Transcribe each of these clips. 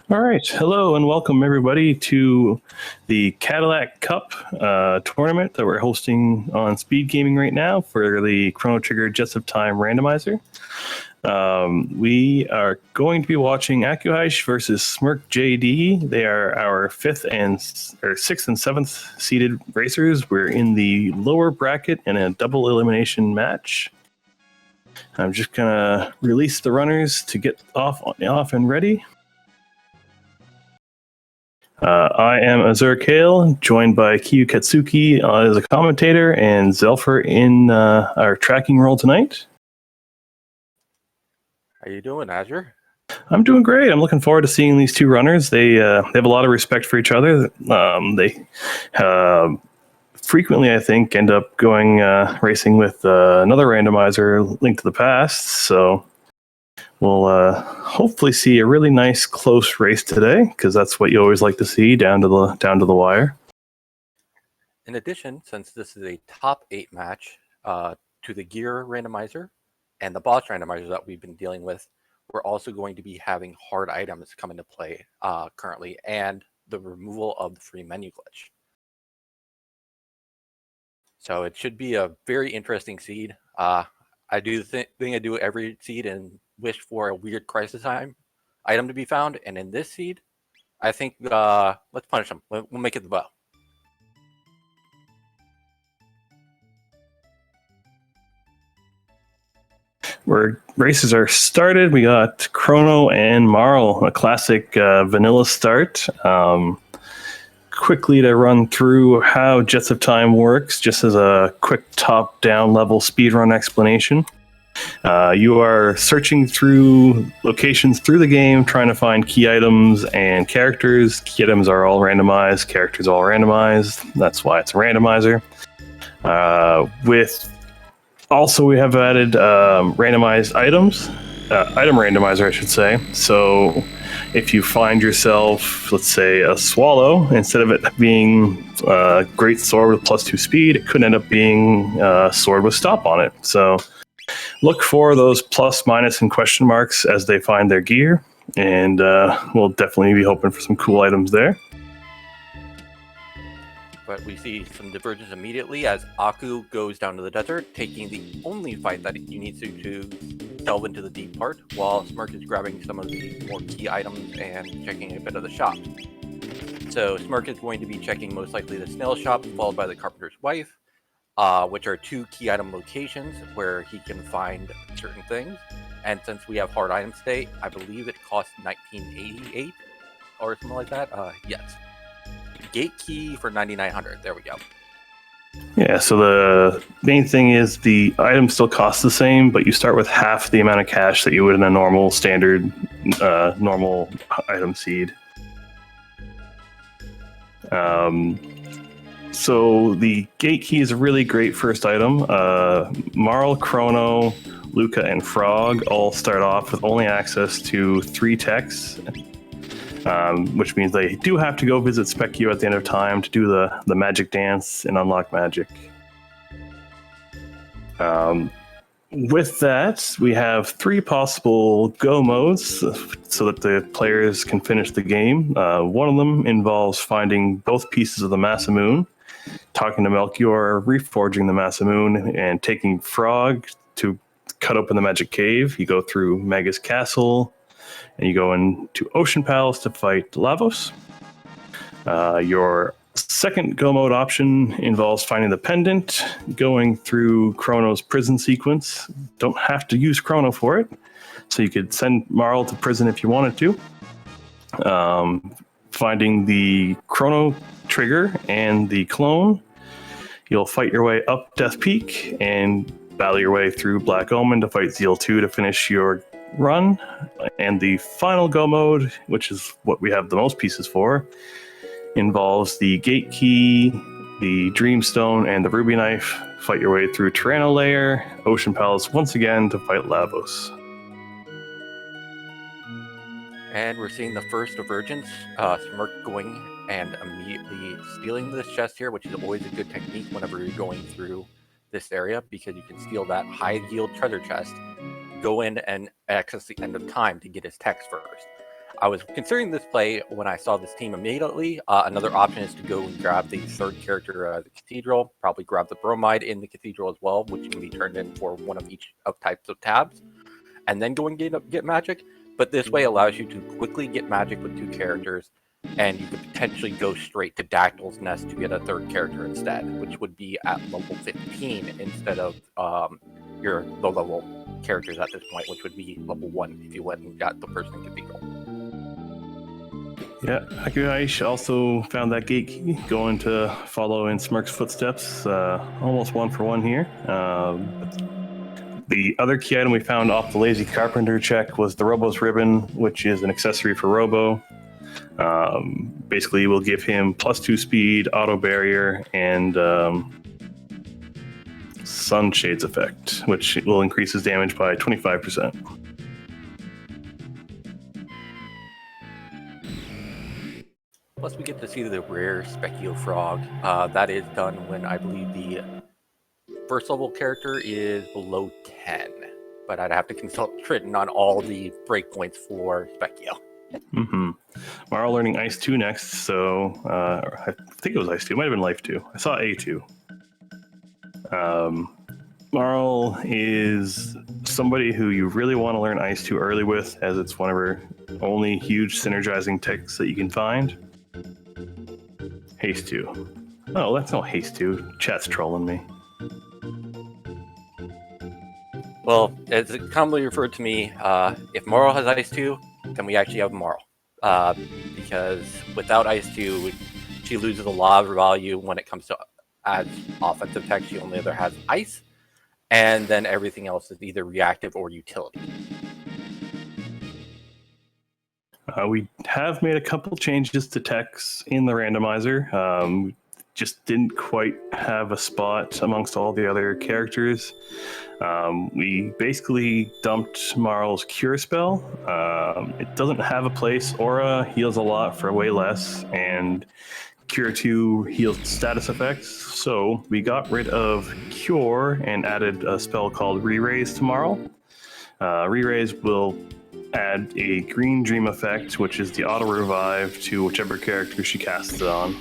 All right. Hello and welcome everybody to the Cadillac Cup tournament that we're hosting on Speed Gaming right now for the Chrono Trigger Jets of Time randomizer. We are going to be watching Akuheish versus smercjd. They are our sixth and seventh seeded racers. We're in the lower bracket in a double elimination match. I'm just gonna release the runners to get off and ready. I am Azur Kale, joined by Kiyu Katsuki as a commentator and Zelfer in our tracking role tonight. How you doing, Azure? I'm doing great. I'm looking forward to seeing these two runners. They have a lot of respect for each other. They frequently, I think, end up going racing with another randomizer, Link to the Past. So we'll hopefully see a really nice close race today, because that's what you always like to see, down to the wire. In addition, since this is a top 8 match to the gear randomizer and the boss randomizer that we've been dealing with, we're also going to be having hard items come into play currently, and the removal of the free menu glitch. So it should be a very interesting seed. I do the thing I do every seed and wish for a weird crisis time item to be found, and in this seed, I think let's punish them. We'll make it the bow. Where races are started, we got Chrono and Marl, a classic vanilla start. Quickly to run through how Jets of Time works, just as a quick top-down level speedrun explanation. You are searching through locations through the game, trying to find key items and characters. Key items are all randomized, characters are all randomized. That's why it's a randomizer. Also, we have added randomized items, item randomizer, I should say. So if you find yourself, let's say, a swallow, instead of it being a great sword with +2 speed, it could end up being a sword with stop on it. So look for those plus, minus, and question marks as they find their gear, and we'll definitely be hoping for some cool items there. But we see some divergence immediately as Aku goes down to the desert, taking the only fight that you need to delve into the deep part, while Smirk is grabbing some of the more key items and checking a bit of the shop. So Smirk is going to be checking most likely the snail shop, followed by the carpenter's wife, which are 2 key item locations where he can find certain things. And since we have hard items today, I believe it costs 1988 or something like that. Yes. Gate key for 9,900. There we go. Yeah, so the main thing is the item still costs the same, but you start with half the amount of cash that you would in a normal standard normal item seed. So the gate key is a really great first item. Marl, Chrono, Luca, and Frog all start off with only access to 3 techs, which means they do have to go visit Spec-U at the end of time to do the magic dance and unlock magic. With that, we have 3 possible go modes so that the players can finish the game. One of them involves finding both pieces of the Masamune, talking to Melchior, reforging the Masamune, and taking Frog to cut open the magic cave. You go through Magus Castle, and you go into Ocean Palace to fight Lavos. Your second go mode option involves finding the pendant, going through Chrono's prison sequence. Don't have to use Chrono for it, so you could send Marl to prison if you wanted to. Finding the Chrono Trigger and the clone, you'll fight your way up Death Peak and battle your way through Black Omen to fight Zeal 2 to finish your run. And the final go mode, which is what we have the most pieces for, involves the gate key, the Dreamstone, and the Ruby Knife. Fight your way through Tyranno Lair, Ocean Palace once again to fight Lavos. And we're seeing the first divergence, Smirk going and immediately stealing this chest here, which is always a good technique whenever you're going through this area, because you can steal that high yield treasure chest, go in and access the end of time to get his text first. I was considering this play when I saw this team immediately. Another option is to go and grab the third character, the Cathedral, probably grab the Bromide in the Cathedral as well, which can be turned in for one of each of types of tabs, and then go and get magic. But this way allows you to quickly get magic with 2 characters, and you could potentially go straight to Dactyl's Nest to get a third character instead, which would be at level 15 instead of your low-level characters at this point, which would be level 1 if you went and got the person in Cathedral. Yeah, akuheish also found that gate key, going to follow in Smirk's footsteps, almost 1-for-1 here. The other key item we found off the Lazy Carpenter check was the Robo's Ribbon, which is an accessory for Robo. Basically, will give him +2 speed, auto barrier, and Sunshades effect, which will increase his damage by 25%. Plus, we get to see the rare Specchio Frog. That is done when I believe the first level character is below 10. But I'd have to consult Triton on all the breakpoints for Specchio. Mm-hmm. Marl learning Ice 2 next, so I think it was Ice 2. It might have been Life 2. I saw A2. Marl is somebody who you really want to learn Ice 2 early with, as it's one of her only huge synergizing techs that you can find. Haste 2. Oh, that's not Haste 2. Chat's trolling me. Well, as it commonly referred to me, if Marl has Ice 2, then we actually have Marl. Because without Ice 2, she loses a lot of value when it comes to as offensive tech. She only either has Ice, and then everything else is either reactive or utility. We have made a couple changes to techs in the randomizer. Just didn't quite have a spot amongst all the other characters. We basically dumped Marl's Cure spell. It doesn't have a place. Aura heals a lot for way less, and Cure 2 heals status effects. So we got rid of Cure and added a spell called Re-Raise to Marl. Re-Raise will add a green dream effect, which is the auto revive to whichever character she casts it on.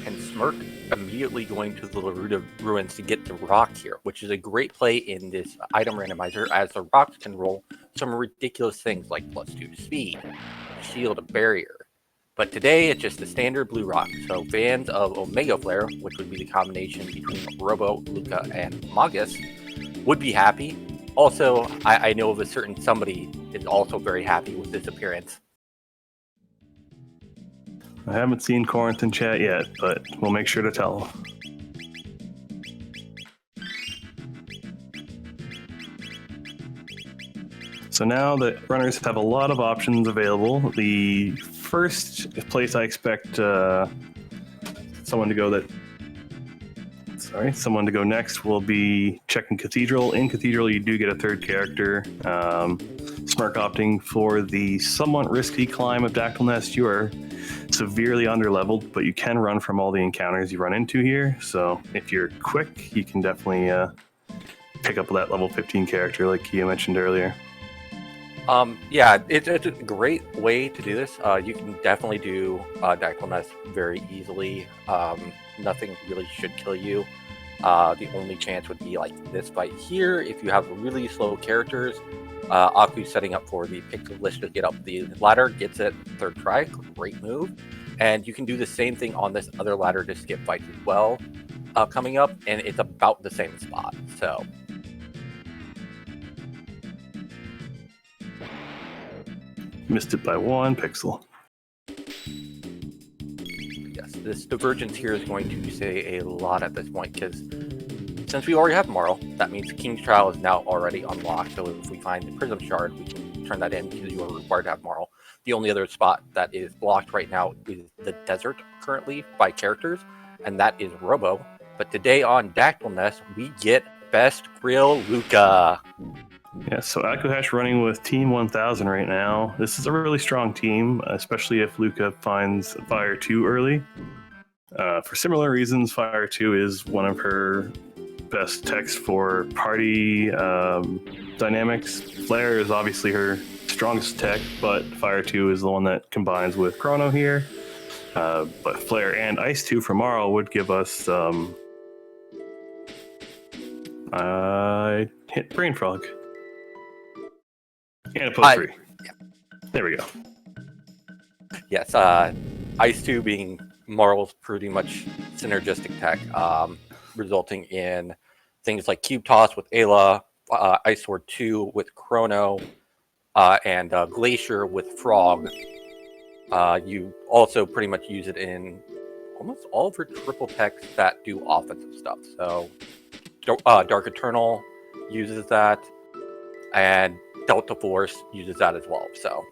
And Smirk immediately going to the Laruda Ruins to get the rock here, which is a great play in this item randomizer, as the rocks can roll some ridiculous things like +2 speed, shield, a barrier. But today it's just the standard blue rock, so fans of Omega Flare, which would be the combination between Robo, Luca, and Magus, would be happy. Also, I know of a certain somebody is also very happy with this appearance. I haven't seen Corinth in chat yet, but we'll make sure to tell him. So now that runners have a lot of options available, the first place I expect someone to go next will be checking Cathedral. In Cathedral, you do get a third character. Smirk opting for the somewhat risky climb of Dactyl Nest. You are severely underleveled, but you can run from all the encounters you run into here. So if you're quick, you can definitely pick up that level 15 character like Kia mentioned earlier. Yeah, it's a great way to do this. You can definitely do Dactyl Nest very easily. Nothing really should kill you. The only chance would be like this fight here. If you have really slow characters, Aku's setting up for the Pixel List to get up the ladder, gets it third try, great move. And you can do the same thing on this other ladder to skip fights as well coming up, and it's about the same spot. So Missed it by 1 pixel. yes, this divergence here is going to say a lot at this point, because since we already have Marl, that means King's Trial is now already unlocked. So if we find the Prism Shard, we can turn that in because you are required to have Marl. The only other spot that is blocked right now is the desert currently by characters, and that is Robo. But today on Dactyl Nest, we get Best Grill Luca. Yeah, so akuheish running with Team 1000 right now. This is a really strong team, especially if Luca finds Fire 2 early. For similar reasons, Fire 2 is one of her best techs for party dynamics. Flare is obviously her strongest tech, but Fire 2 is the one that combines with Chrono here. But Flare and Ice 2 from Marl would give us hit Brain Frog. And a post 3. Yeah. There we go. Yes, Ice 2 being Marl's pretty much synergistic tech, resulting in things like Cube Toss with Ayla, Ice Sword 2 with Chrono, and Glacier with Frog. You also pretty much use it in almost all of her triple techs that do offensive stuff. So Dark Eternal uses that, and Delta Force uses that as well. So,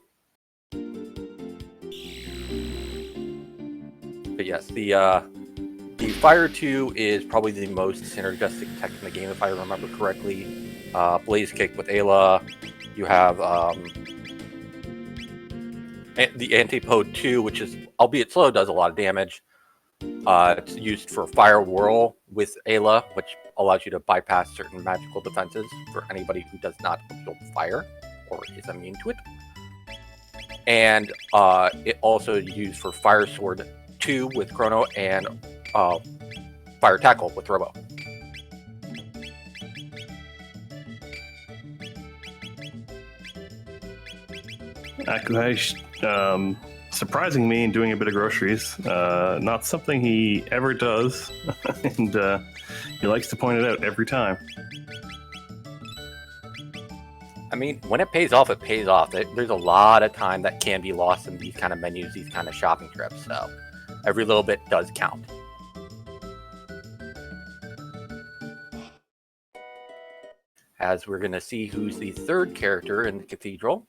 but yes, the Fire 2 is probably the most synergistic tech in the game, if I remember correctly. Blaze Kick with Ayla. You have the Antipode 2, which is, albeit slow, does a lot of damage. It's used for Fire Whirl with Ayla, which allows you to bypass certain magical defenses for anybody who does not absorb fire or is immune to it. And it also is used for Fire Sword 2 with Chrono and Fire Tackle with Robo. Akuheish, surprising me and doing a bit of groceries. Not something he ever does, and he likes to point it out every time. I mean, when it pays off, it pays off. There's a lot of time that can be lost in these kind of menus, these kind of shopping trips, so every little bit does count. As we're going to see who's the third character in the Cathedral.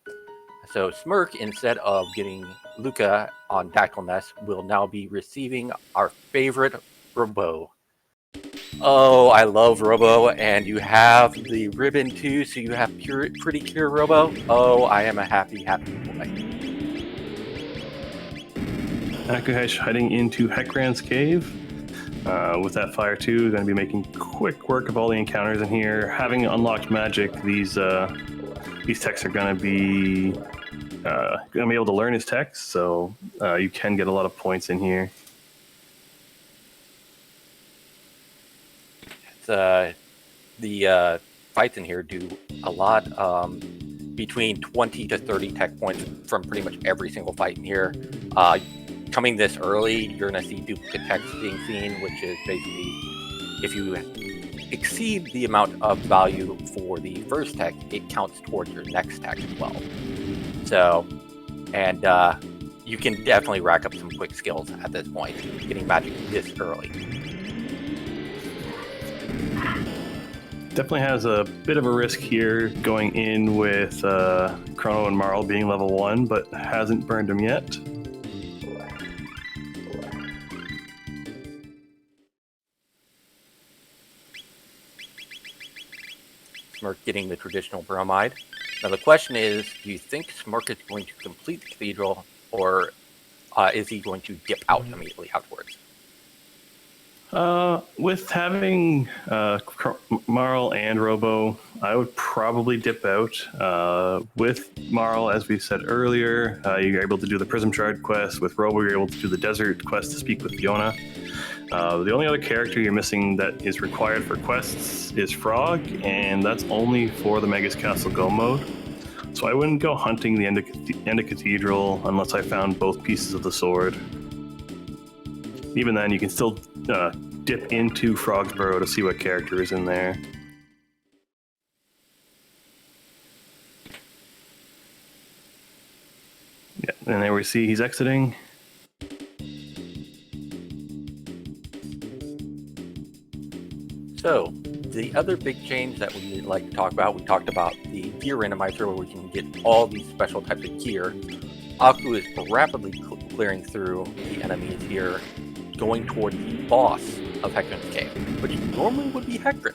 So Smirk, instead of getting Luca on Dactyl Nest, will now be receiving our favorite Robo. Oh, I love Robo, and you have the ribbon too, so you have pretty cure Robo. Oh, I am a happy, happy boy. Akuheish hiding into Heckran's cave. With that Fire 2, going to be making quick work of all the encounters in here. Having unlocked magic, these techs are going to be able to learn his techs, so you can get a lot of points in here. The fights in here do a lot, between 20 to 30 tech points from pretty much every single fight in here. Coming this early, you're going to see duplicate techs being seen, which is basically if you exceed the amount of value for the first tech, it counts towards your next tech as well. So, and you can definitely rack up some quick skills at this point, getting magic this early. Definitely has a bit of a risk here going in with Chrono and Marl being level 1, but hasn't burned him yet. Smirk getting the traditional bromide. Now the question is, do you think Smirk is going to complete the Cathedral, or is he going to dip out immediately afterwards? With having Marl and Robo, I would probably dip out. With Marl, as we said earlier, you're able to do the Prism Shard quest. With Robo, you're able to do the Desert quest to speak with Fiona. The only other character you're missing that is required for quests is Frog, and that's only for the Magus Castle Go mode. So I wouldn't go hunting the end of Cathedral unless I found both pieces of the sword. Even then, you can still dip into Frog's Burrow to see what character is in there. Yeah, and there we see he's exiting. So, the other big change that we would like to talk about, we talked about the gear randomizer where we can get all these special types of gear. Aku is rapidly clearing through the enemies here, going toward the boss of Heckran's Cave, which normally would be Heckran.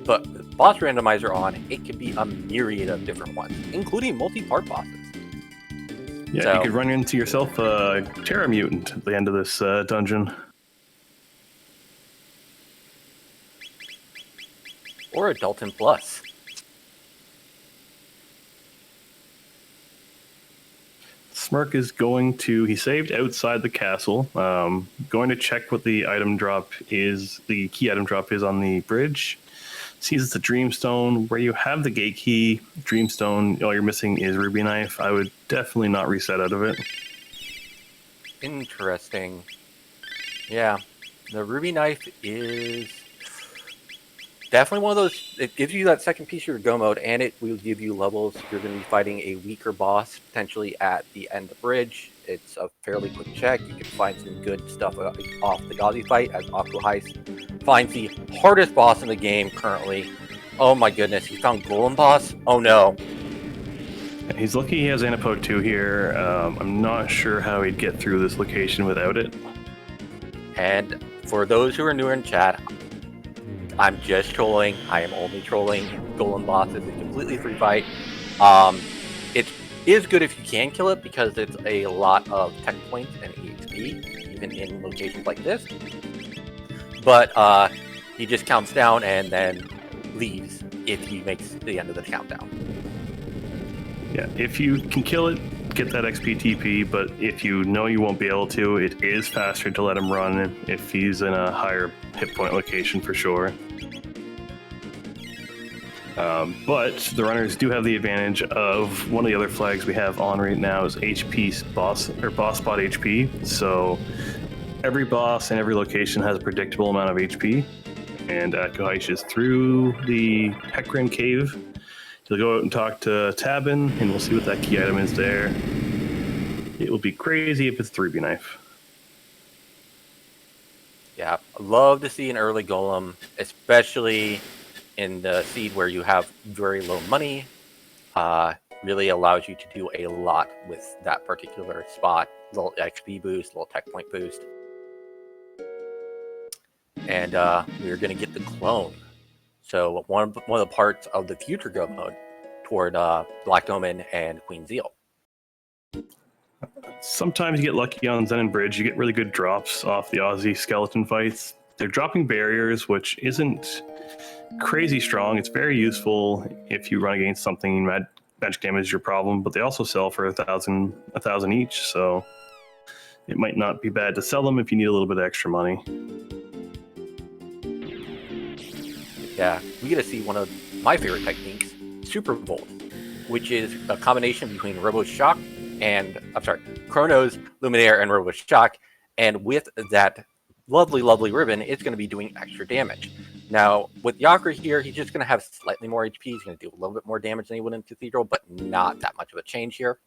But with boss randomizer on, it could be a myriad of different ones, including multi-part bosses. Yeah, so, you could run into yourself a Terra Mutant at the end of this dungeon. Or a Dalton Plus. Smirk is he saved outside the castle, going to check what the item drop is, the key item drop is on the bridge. Sees it's a Dreamstone. Where you have the gate key, Dreamstone, all you're missing is Ruby Knife. I would definitely not reset out of it. Interesting. Yeah, the Ruby Knife is definitely one of those. It gives you that second piece of your go mode, and it will give you levels. You're going to be fighting a weaker boss potentially at the end of the bridge. It's a fairly quick check. You can find some good stuff off the Gauzy fight as akuheish finds the hardest boss in the game currently. Oh my goodness, he found Golem boss? Oh no. He's lucky he has Antipode 2 here. I'm not sure how he'd get through this location without it. And for those who are newer in chat, I'm just trolling. I am only trolling. Golem boss is a completely free fight. It is good if you can kill it because it's a lot of tech points and EXP, even in locations like this. But he just counts down and then leaves if he makes the end of the countdown. Yeah, if you can kill it, get that XP TP, but if you know you won't be able to, it is faster to let him run if he's in a higher hit point location for sure. But the runners do have the advantage of one of the other flags we have on right now is HP boss spot HP. So every boss and every location has a predictable amount of HP, and akuheish is through the Hecarim cave. He'll go out and talk to Tabin, and we'll see what that key item is there. It will be crazy if it's the Ruby Knife. Yeah, I love to see an early golem, especially in the seed where you have very low money. Really allows you to do a lot with that particular spot. Little XP boost, little tech point boost. And we're going to get the clone. So one of the parts of the future go mode toward Black Omen and Queen Zeal. Sometimes you get lucky on Zen and Bridge. You get really good drops off the Aussie skeleton fights. They're dropping barriers, which isn't crazy strong. It's very useful if you run against something magic damage is your problem, but they also sell for 1,000 each, so it might not be bad to sell them if you need a little bit of extra money. Yeah, we get to see one of my favorite techniques, Super Volt, which is a combination between Robo's Shock and, Chrono's Luminaire and Robo's Shock, and with that lovely, lovely ribbon, it's going to be doing extra damage. Now, with Yakri here, he's just going to have slightly more HP, he's going to do a little bit more damage than he would in Cathedral, but not that much of a change here.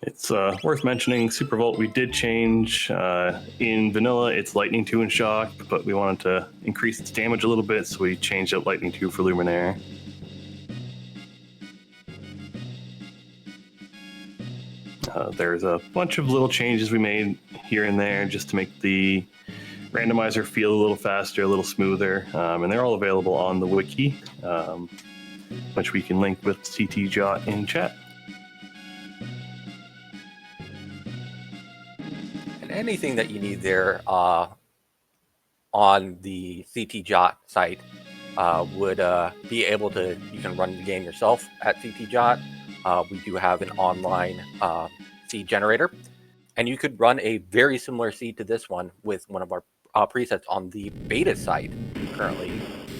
It's worth mentioning, Super Volt we did change. In Vanilla, it's Lightning 2 and Shock, but we wanted to increase its damage a little bit, so we changed out Lightning 2 for Luminaire. There's a bunch of little changes we made here and there just to make the randomizer feel a little faster, a little smoother, and they're all available on the wiki, which we can link with CTJot in chat. Anything that you need there on the CTJot site would be able to, you can run the game yourself at CTJot. We do have an online seed generator, and you could run a very similar seed to this one with one of our presets on the beta site. Currently,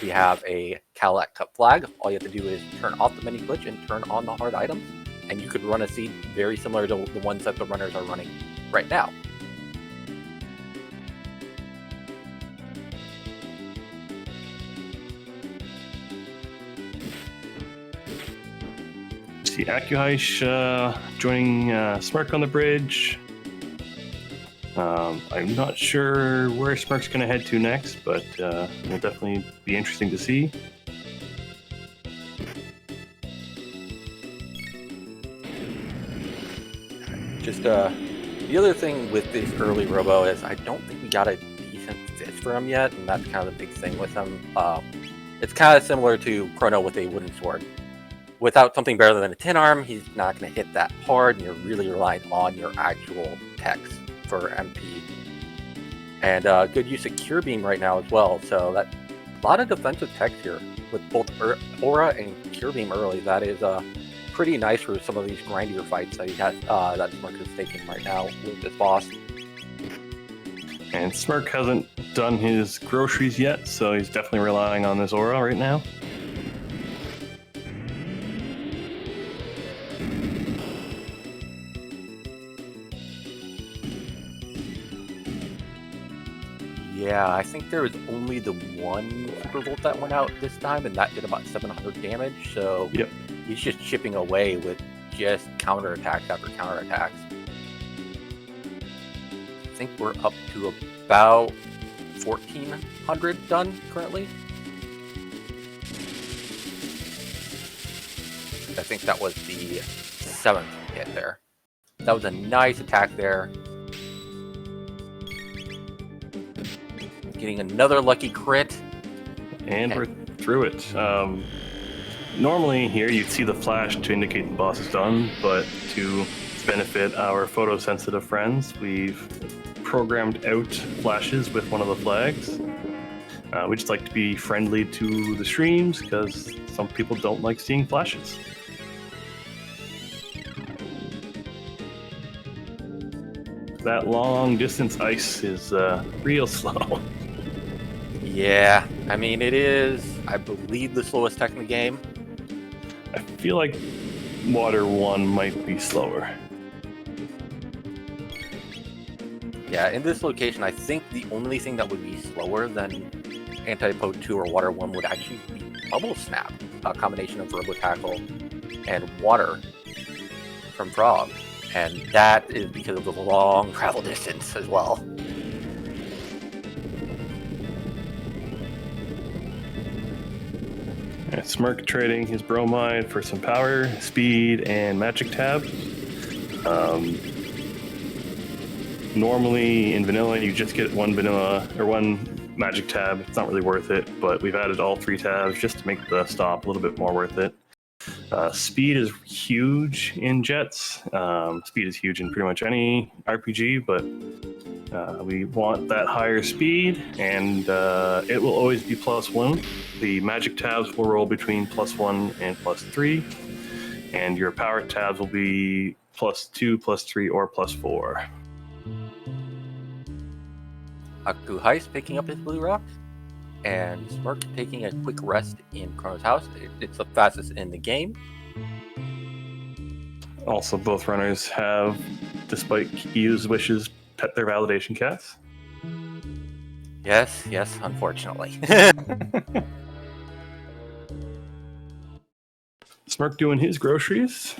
we have a Cadillac Cup flag. All you have to do is turn off the mini glitch and turn on the hard items, and you could run a seed very similar to the ones that the runners are running right now. See akuheish joining Smirk on the bridge. I'm not sure where Smirk's going to head to next, but it'll definitely be interesting to see. Just the other thing with this early Robo is I don't think we got a decent fit for him yet, and that's kind of the big thing with him. It's kind of similar to Chrono with a wooden sword. Without something better than a tin arm, he's not going to hit that hard, and you're really relying on your actual techs for MP. And good use of Cure Beam right now as well, so that a lot of defensive tech here with both Aura and Cure Beam early. That is pretty nice for some of these grindier fights that he has, that Smirk is taking right now with this boss. And Smirk hasn't done his groceries yet, so he's definitely relying on this aura right now. Yeah, I think there was only the one Super Volt that went out this time, and that did about 700 damage, so Yep. he's just chipping away with just counterattacks after counterattacks. I think we're up to about 1,400 done currently. I think that was the 7th hit there. That was a nice attack there. Getting another lucky crit. And we're through it. Normally here you'd see the flash to indicate the boss is done, but to benefit our photosensitive friends, we've programmed out flashes with one of the flags. We just like to be friendly to the streams because some people don't like seeing flashes. That long distance ice is real slow. Yeah, I mean, it is, I believe, the slowest tech in the game. I feel like Water 1 might be slower. Yeah, in this location, I think the only thing that would be slower than Antipode 2 or Water 1 would actually be Bubble Snap, a combination of Robo Tackle and Water from Frog. And that is because of the long travel distance as well. Yeah, Smirk trading his bromide for some power, speed, and magic tab. Normally in vanilla you just get one vanilla or one magic tab. It's not really worth it, but we've added all 3 tabs just to make the stop a little bit more worth it. Speed is huge in Jets. Speed is huge in pretty much any RPG, but we want that higher speed, and it will always be +1. The magic tabs will roll between +1 and +3, and your power tabs will be +2, +3, or +4. Akuheish picking up his blue rocks, and Smirk taking a quick rest in Chrono's house. It's the fastest in the game. Also, both runners have, despite Kyu's wishes, pet their validation cats. Yes, unfortunately. Smirk doing his groceries.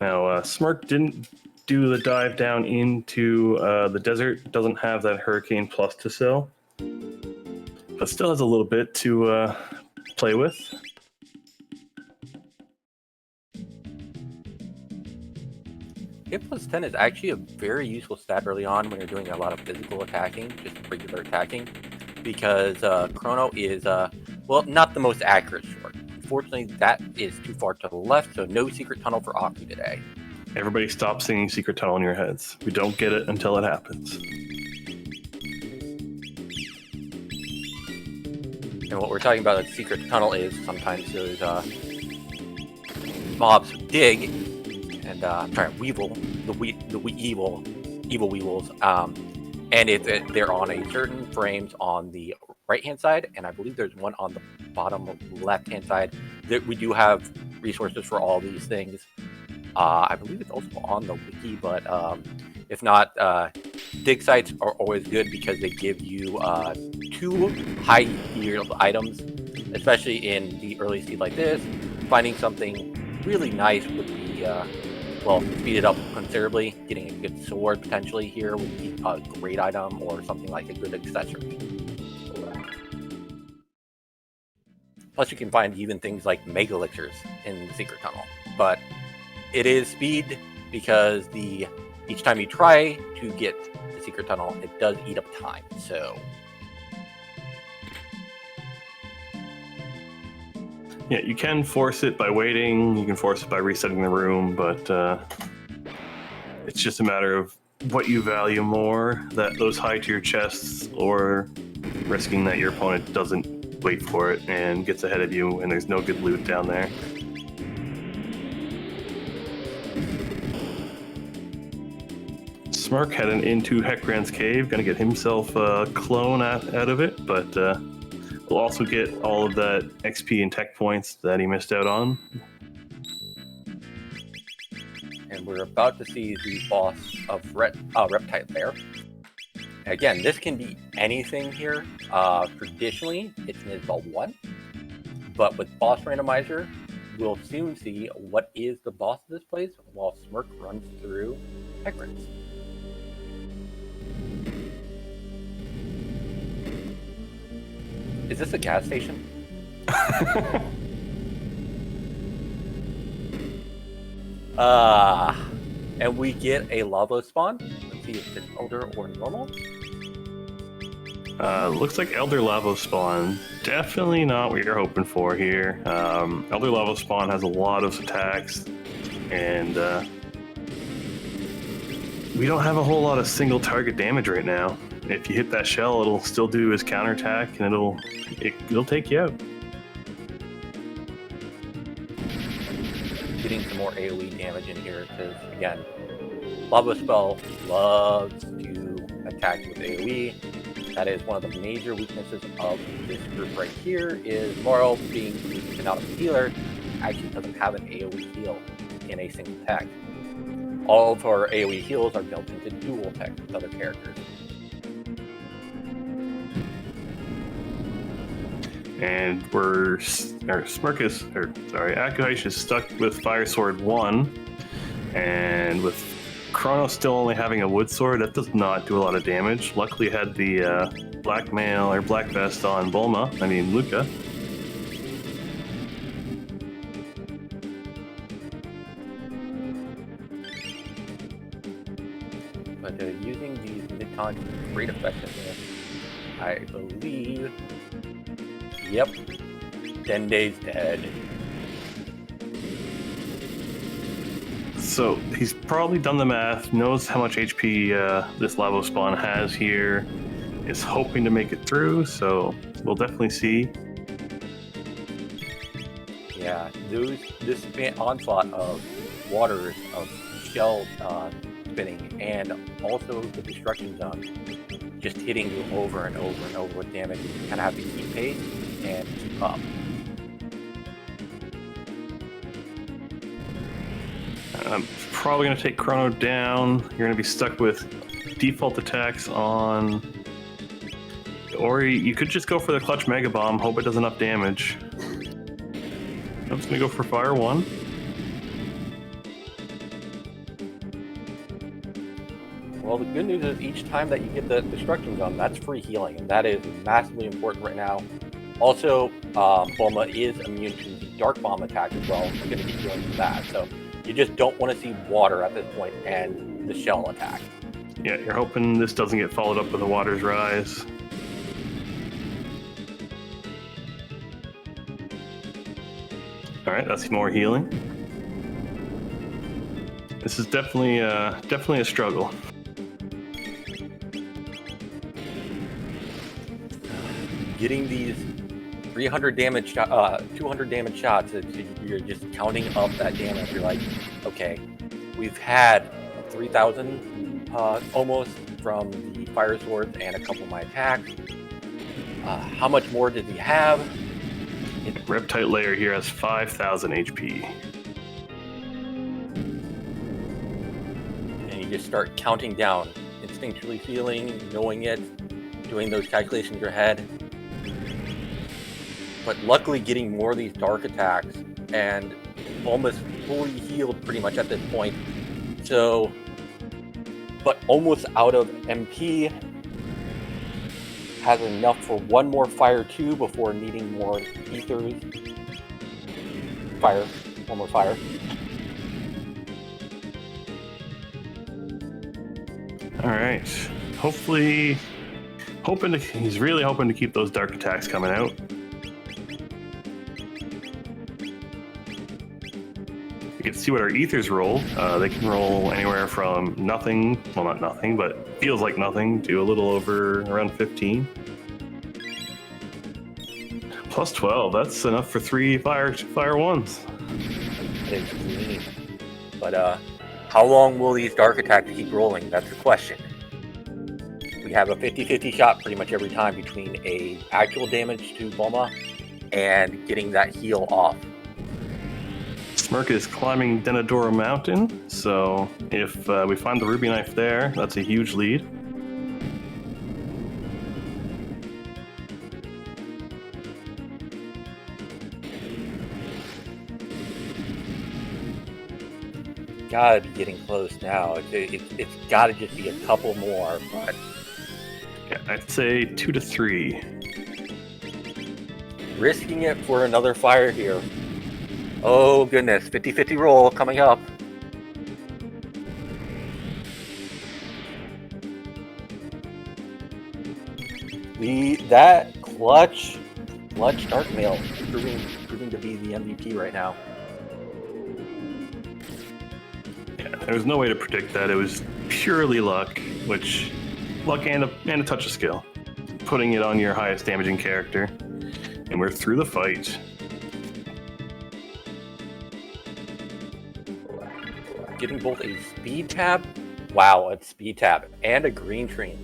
Now, Smirk didn't do the dive down into the desert, doesn't have that Hurricane Plus to sell, but still has a little bit to play with. Hit plus 10 is actually a very useful stat early on when you're doing a lot of physical attacking, just regular attacking, because Chrono is, well, not the most accurate short. Unfortunately, that is too far to the left, so no secret tunnel for Aku today. Everybody stop singing Secret Tunnel in your heads. We don't get it until it happens. And what we're talking about with secret tunnel is sometimes those mobs who dig and try to weevil evil weevils, and they're on a certain frames on the right hand side, and I believe there's one on the bottom left hand side. That we do have resources for all these things. I believe it's also on the wiki, but if not, dig sites are always good because they give you 2 high yield items, especially in the early seed like this. Finding something really nice would be, well, speed it up considerably. Getting a good sword potentially here would be a great item, or something like a good accessory. Plus, you can find even things like mega elixirs in the secret tunnel, but it is speed because each time you try to get the secret tunnel, it does eat up time. So yeah, you can force it by waiting. You can force it by resetting the room, but it's just a matter of what you value more, that those high tier chests, or risking that your opponent doesn't wait for it and gets ahead of you and there's no good loot down there. Smirk heading into Heckran's cave, gonna get himself a clone out of it, but we'll also get all of that XP and tech points that he missed out on. And we're about to see the boss of Reptile Lair. Again, this can be anything here. Traditionally, it's Nizbal 1, but with Boss Randomizer, we'll soon see what is the boss of this place while Smirk runs through Heckran's. Is this a gas station? And we get a Lavos spawn. Let's see if it's Elder or normal. Looks like Elder Lavos spawn. Definitely not what you're hoping for here. Elder Lavos spawn has a lot of attacks, and we don't have a whole lot of single target damage right now. If you hit that shell, it'll still do his counterattack, and it'll take you out. Getting some more AoE damage in here because, again, Lavos spell loves to attack with AoE. That is one of the major weaknesses of this group right here, is Morrow being weak and out of the healer actually doesn't have an AoE heal in a single tech. All of our AoE heals are built into dual tech with other characters. And akuheish is stuck with Fire Sword 1, and with Chrono still only having a wood sword, that does not do a lot of damage. Luckily, had the black mail or black vest on Luca. But using these mid-taunt great effectiveness, I believe. Yep. 10 days dead. So he's probably done the math, knows how much HP this Lavos spawn has here, is hoping to make it through, so we'll definitely see. Yeah, this onslaught of waters, of shell spinning, and also the destruction zone just hitting you over and over and over with damage. You kind of have to keep pace and keep up. I'm probably going to take Chrono down. You're going to be stuck with default attacks on... Or you could just go for the Clutch Mega Bomb, hope it does enough damage. I'm just going to go for Fire 1. Well, the good news is each time that you get the destruction zone, that's free healing, and that is massively important right now. Also, Bulma is immune to the Dark Bomb attack as well. We're going to be healing for that, so you just don't want to see water at this point and the shell attack. Yeah, you're hoping this doesn't get followed up with a Water's Rise. Alright, that's more healing. This is definitely a struggle. Getting these 300 damage, 200 damage shots, you're just counting up that damage. You're like, okay, we've had 3,000 almost from the fire swords and a couple of my attacks. How much more does he have? Reptile Lair here has 5,000 HP. And you just start counting down, instinctually feeling, knowing it, doing those calculations in your head. But luckily getting more of these dark attacks and almost fully healed pretty much at this point. So, but almost out of MP, has enough for one more fire 2 before needing more ethers. Fire, one more fire. All right, hopefully, he's really hoping to keep those dark attacks coming out. get to see what our ethers roll. They can roll anywhere from nothing, well, not nothing, but feels like nothing, to a little over around 15. Plus 12, that's enough for 3 fire ones. That is clean. But how long will these dark attacks keep rolling? That's the question. We have a 50-50 shot pretty much every time between a actual damage to Bulma and getting that heal off. Smirk is climbing Denadora Mountain, so if we find the ruby knife there, that's a huge lead. Gotta be getting close now. It's gotta just be a couple more, but Yeah, I'd say 2 to 3. risking it for another fire here. Oh goodness, 50-50 roll coming up. That clutch dark mail proving to be the MVP right now. Yeah, there was no way to predict that. It was purely luck, which luck and a touch of skill. Putting it on your highest damaging character. And we're through the fight. Getting both a speed tab, wow, a speed tab, and a green screen.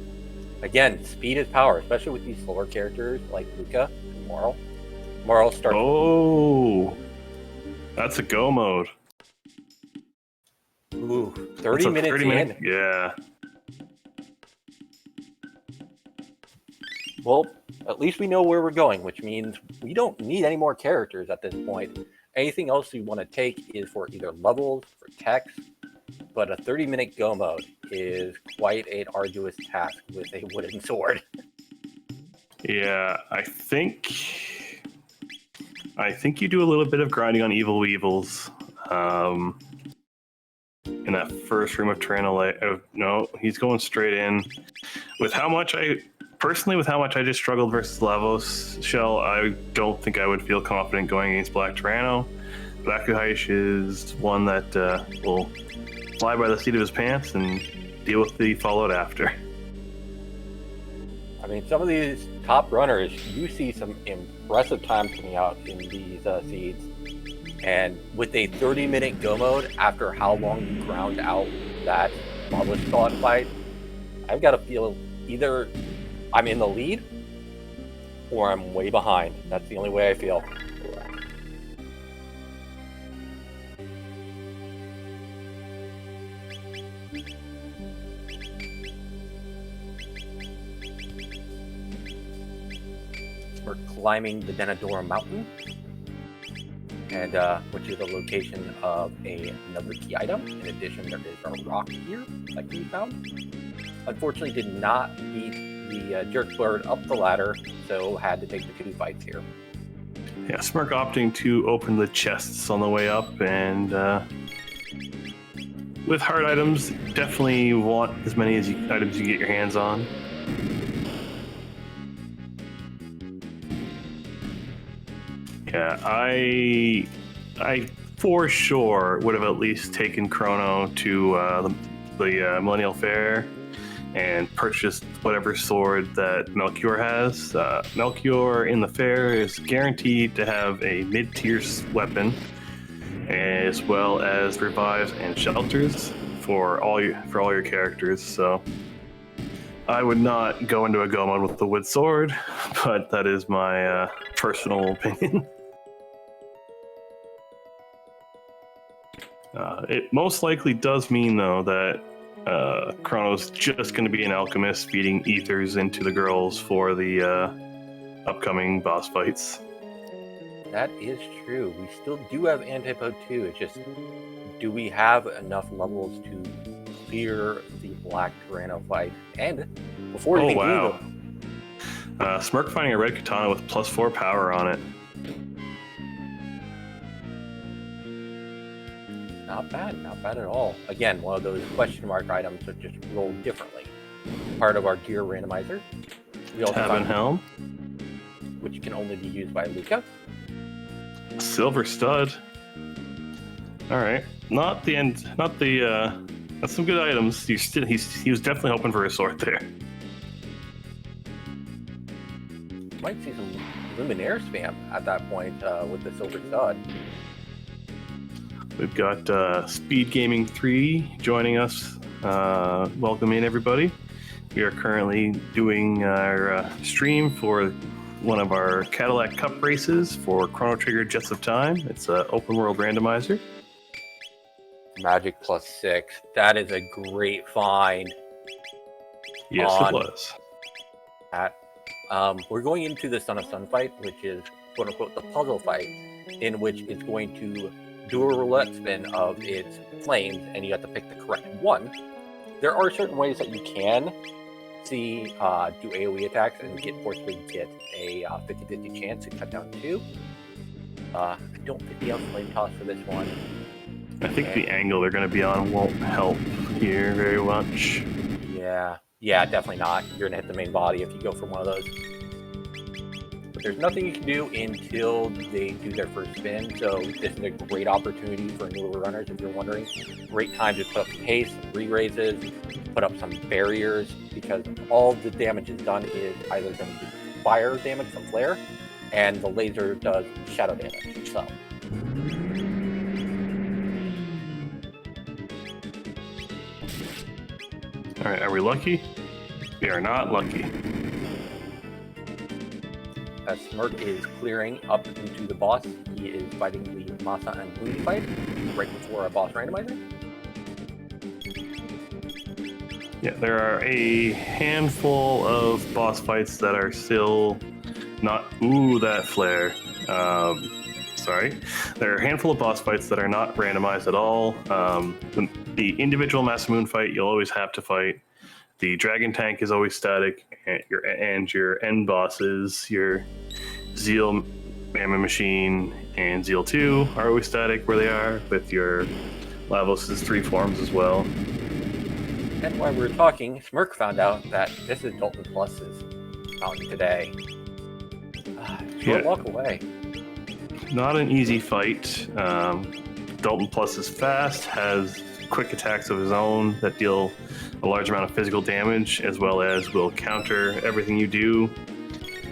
Again, speed is power, especially with these slower characters like Luca and Moral. Moral starts. Oh, that's a go mode. Ooh, 30 minutes 30 in. minute, yeah. Well, at least we know where we're going, which means we don't need any more characters at this point. Anything else you want to take is for either levels, for text, but a 30-minute go mode is quite an arduous task with a wooden sword. Yeah, I think you do a little bit of grinding on Evil Weevils. In that first room of Tyrannola. No, he's going straight in. With how much I just struggled versus Lavos Shell, I don't think I would feel confident going against Black Tyranno. But akuheish is one that will fly by the seat of his pants and deal with the fallout after. I mean, some of these top runners, you see some impressive time coming out in these seeds. And with a 30-minute go mode, after how long you ground out that Lavos squad fight, I've got to feel either I'm in the lead or I'm way behind. That's the only way I feel. We're climbing the Denadora Mountain, and which is a location of another key item. In addition, there is a rock here that can be found. Unfortunately, did not beat the jerk bird up the ladder, so had to take the 2 fights here. Yeah, Smirk opting to open the chests on the way up, and with hard items, definitely want as many items you get your hands on. Yeah, I for sure would have at least taken Chrono to the Millennial Fair and purchased whatever sword that Melchior has. Melchior in the fair is guaranteed to have a mid-tier weapon, as well as revives and shelters for all your characters. So I would not go into a go mode with the wood sword, but that is my personal opinion. It most likely does mean, though, that Chrono's just going to be an alchemist feeding ethers into the girls for the upcoming boss fights. That is true. We still do have Antipode 2. It's just, do we have enough levels to clear the Black Tyranno fight? And before we wow. Smirk finding a red katana with +4 power on it. Not bad at all. Again, one of those question mark items that just roll differently. Part of our gear randomizer. We also Tab and Helm, which can only be used by Luca. Silver Stud. All right, not the end. Not the. That's some good items. He was definitely hoping for a sword there. Might see some Luminaire spam at that point with the Silver Stud. We've got Speed Gaming 3 joining us. Welcome in, everybody. We are currently doing our stream for one of our Cadillac Cup races for Chrono Trigger Jets of Time. It's an open world randomizer. Magic +6. That is a great find. Yes, it was. That. We're going into the Son of Sun fight, which is quote unquote the puzzle fight, in which it's going to do a roulette spin of its flames, and you have to pick the correct one. There are certain ways that you can see do AoE attacks and forcibly get a 50-50 chance to cut down 2. I don't think the flame toss for this one. I think the angle they're going to be on won't help here very much. Yeah, definitely not. You're going to hit the main body if you go for one of those. But there's nothing you can do until they do their first spin, so this is a great opportunity for newer runners, if you're wondering. Great time to put up pace, re-raises, put up some barriers, because all the damage is done is either going to be fire damage from flare, and the laser does shadow damage, so... All right, are we lucky? We are not lucky. As Smirk is clearing up into the boss, he is fighting the Masa and Moon fight right before a boss randomizer. Yeah, there are a handful of boss fights that are still not... Ooh, that flare. Sorry. There are a handful of boss fights that are not randomized at all. The individual Masamune fight, you'll always have to fight. The Dragon Tank is always static, and your end bosses, your Zeal Mammoth Machine and Zeal 2 are always static where they are, with your Lavos' 3 forms as well. And while we were talking, Smirk found out that this is Dalton Plus's mountain today. Short walk away. Not an easy fight. Dalton Plus is fast, has quick attacks of his own that deal a large amount of physical damage, as well as will counter everything you do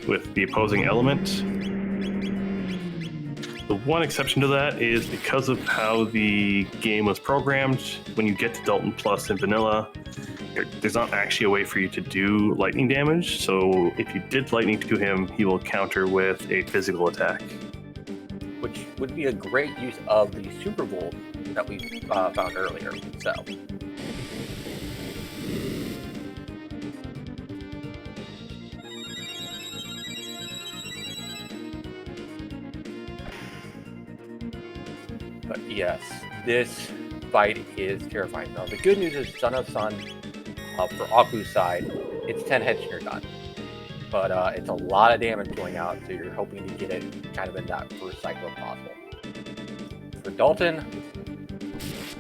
with the opposing element. The one exception to that is because of how the game was programmed. When you get to Dalton Plus in vanilla, there's not actually a way for you to do lightning damage, so if you did lightning to him, he will counter with a physical attack. Which would be a great use of the Super Volt that we found earlier. So, but yes, this fight is terrifying. Now, the good news is Son of Sun, for Aku's side, it's 10 hits and you're done. But it's a lot of damage going out, so you're hoping to get it kind of in that first cycle if possible. For Dalton,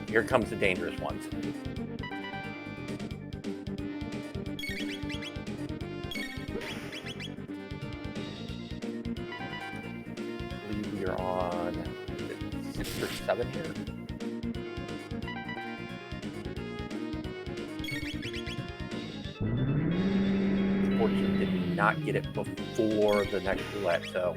here comes the dangerous ones. I believe we are on 6 or 7 here. Unfortunately, did not get it before the next roulette, so...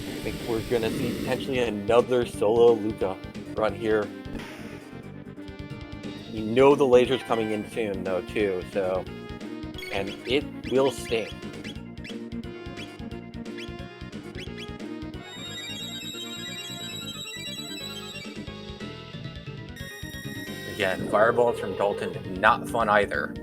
I think we're going to see potentially another solo Luca run here. You know the laser's coming in soon, though, too, so... And it will sting. Again, fireballs from Dalton, not fun either.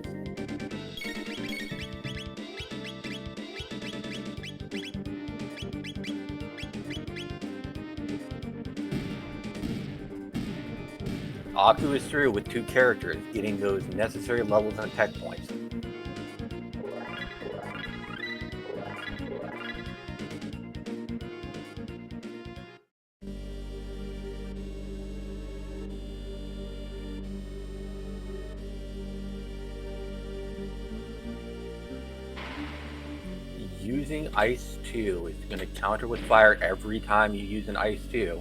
Aku is through with 2 characters, getting those necessary levels and tech points. using Ice 2. It's going to counter with fire every time you use an Ice 2.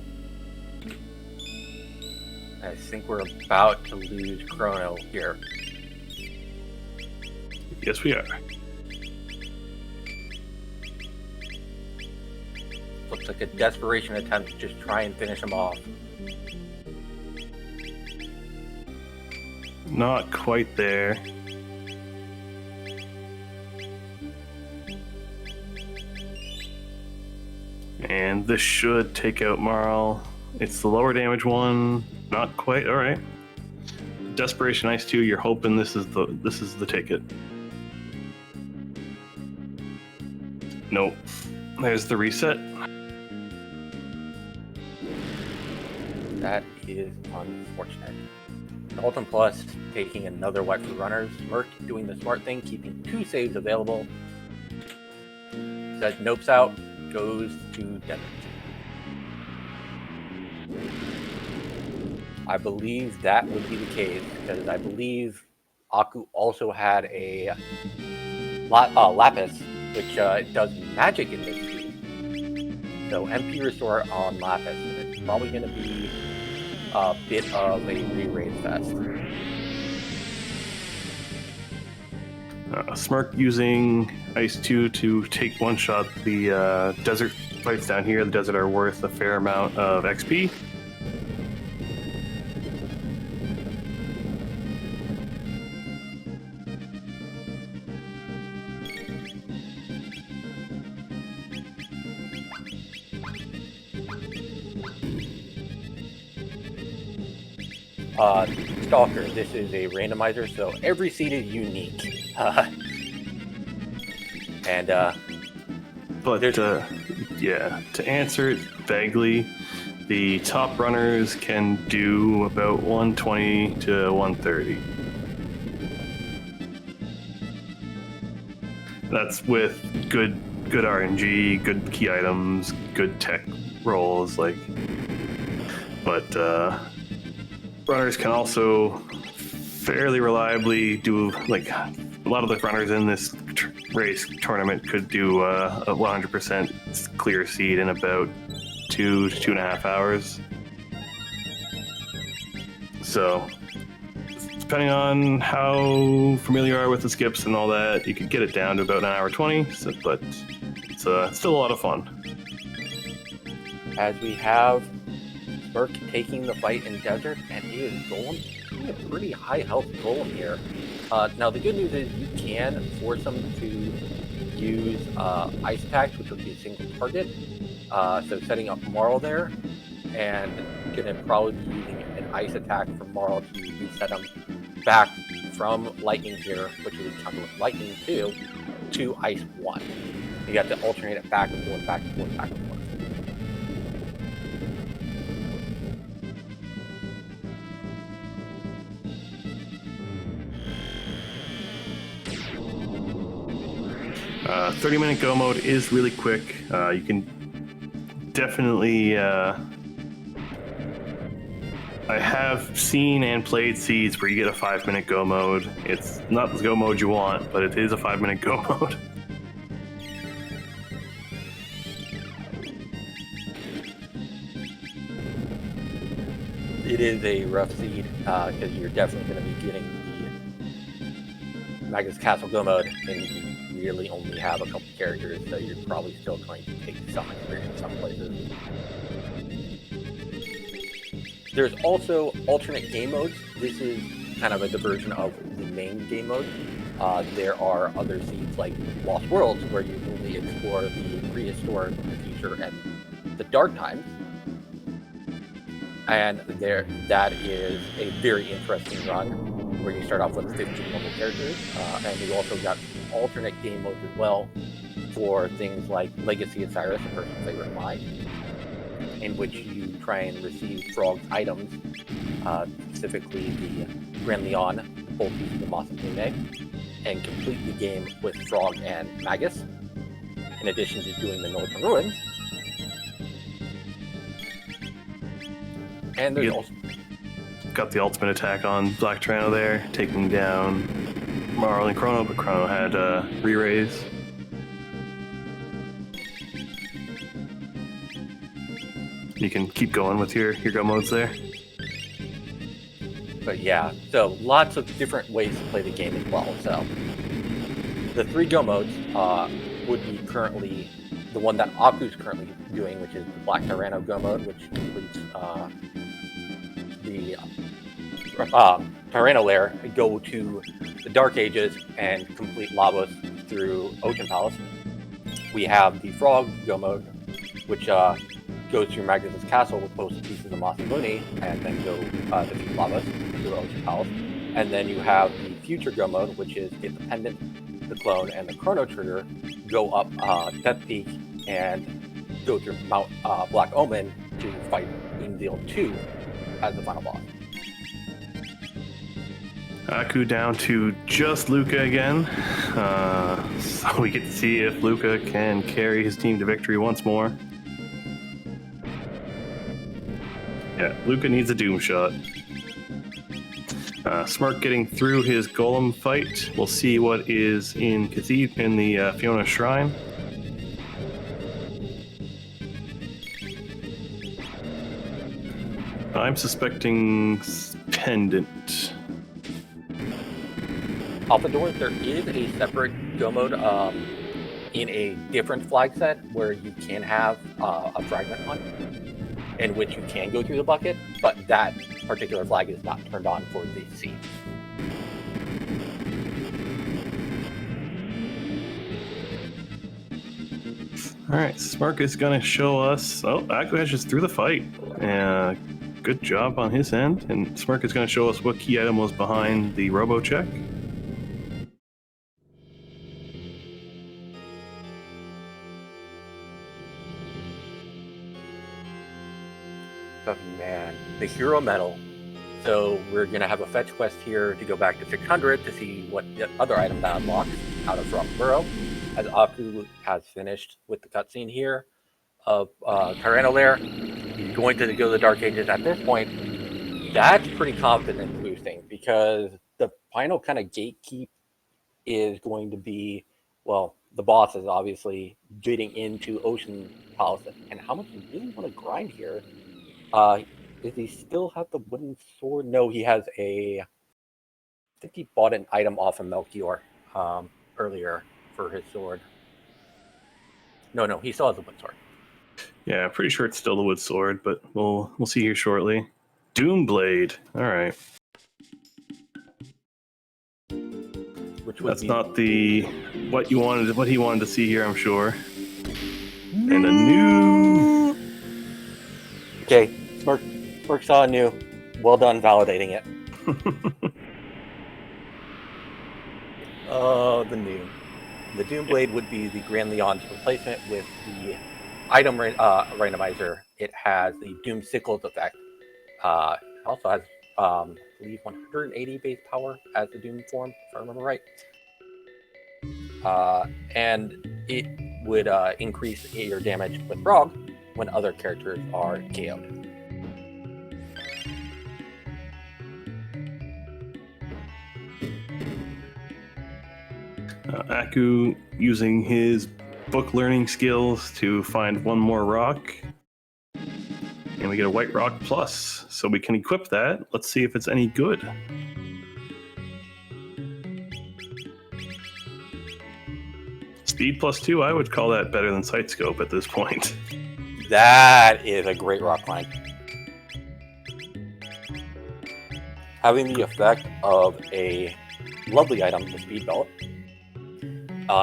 I think we're about to lose Chrono here. Yes, we are. Looks like a desperation attempt to just try and finish him off. Not quite there. And this should take out Marl. It's the lower damage one. Not quite. All right. Desperation Ice 2. You're hoping this is the ticket. Nope. There's the reset. That is unfortunate. Dalton Plus taking another wipe for runners. Smirk doing the smart thing, keeping 2 saves available. Says nopes out, goes to desert. I believe that would be the case because I believe Aku also had a Lapis, which does magic in this team. So MP Restore on Lapis, and it's probably going to be a bit of a re-raid fest. Smirk using Ice 2 to take one shot. The desert fights down here. The desert are worth a fair amount of XP. Stalker, this is a randomizer, so every seed is unique. But yeah, to answer it vaguely, the top runners can do about 120 to 130. That's with good RNG, good key items, good tech rolls, like. But runners can also fairly reliably do, like, a lot of the runners in this race tournament could do a 100% clear seed in about 2 to 2.5 hours. So, depending on how familiar you are with the skips and all that, you could get it down to about 1 hour 20. So, but it's still a lot of fun. As we have Smirk taking the fight in desert, and he is Golem, a pretty high health Golem here. Now the good news is you can force him to use ice attacks, which would be a single target. So setting up Marl there, and gonna probably be using an ice attack from Marl to reset him back from lightning here, which would counter with lightning 2 to ice 1. You have to alternate it back and forth, back and forth, back and forth. Uh, 30-minute go mode is really quick. You can definitely. I have seen and played seeds where you get a 5-minute go mode. It's not the go mode you want, but it is a 5-minute go mode. It is a rough seed because you're definitely going to be getting the Magus Castle go mode, and you really only have a couple characters, so you're probably still going to take some experience some places. There's also alternate game modes. This is kind of a diversion of the main game mode. There are other seeds like Lost Worlds, where you only explore the prehistoric, the future, and the dark times. And that is a very interesting run, where you start off with 15 normal characters, and you also got alternate game modes as well for things like Legacy of Cyrus, a person's favorite mine, in which you try and receive Frog's items, specifically the Grand Leon, both using the Moss and Plume, and complete the game with Frog and Magus, in addition to doing the Northern Ruins. And there's also got the ultimate attack on Black Tyranno there, taking down Marl and Chrono, but Chrono had re-raise. You can keep going with your go modes there. But yeah, so lots of different ways to play the game as well. So the 3 go modes would be currently the one that Aku's currently doing, which is the Black Tyranno go mode, which includes the Tyranno lair, go to the Dark Ages and complete Lavos through Ocean Palace. We have the Frog go mode, which goes through Magnus's castle with both pieces of Mossy Mooney, and then go defeat Lavos through Ocean Palace. And then you have the Future go mode, which is get the Pendant, the Clone, and the Chrono Trigger, go up Death Peak, and go through Mount Black Omen to fight Beamzeal 2 as the final boss. Aku down to just Luca again. So we get to see if Luca can carry his team to victory once more. Yeah, Luca needs a doom shot. Smirk getting through his golem fight. We'll see what is in the Fiona Shrine. I'm suspecting Pendant. Alpha Door, there is a separate go mode in a different flag set where you can have a fragment hunt in which you can go through the bucket, but that particular flag is not turned on for the sea. Alright, Smirk is going to show us... Oh, akuheish is through the fight. Good job on his end. And Smirk is going to show us what key item was behind the robo-check. Oh man, the hero medal. So we're gonna have a fetch quest here to go back to 600 to see what the other item that unlocks out of Frog Burrow, as Aku has finished with the cutscene here of Tyranno lair. He's going to go to the Dark Ages at this point. That's pretty confident boosting, because the final kind of gatekeep is going to be, well, the boss is obviously getting into Ocean Palace, and how much you really want to grind here. Does he still have the wooden sword? No, he has I think he bought an item off of Melchior earlier for his sword. No, he still has the wooden sword. Yeah, I'm pretty sure it's still the wood sword, but we'll see here shortly. Doomblade. All right. Which would That's be... not what he wanted to see here, I'm sure. And a new... Okay, Smirk saw a new. Well done validating it. The new. The Doomblade would be the Grand Leon's replacement with the item randomizer. It has the Doom Sickles effect. It also has, I believe, 180 base power as the Doom form, if I remember right. And it would increase your damage with Frog when other characters are KO'd. Aku using his book learning skills to find one more rock. And we get a White Rock Plus, so we can equip that. Let's see if it's any good. Speed +2, I would call that better than Sight Scope at this point. That is a great rock climb. Having the effect of a lovely item, the Speed Belt,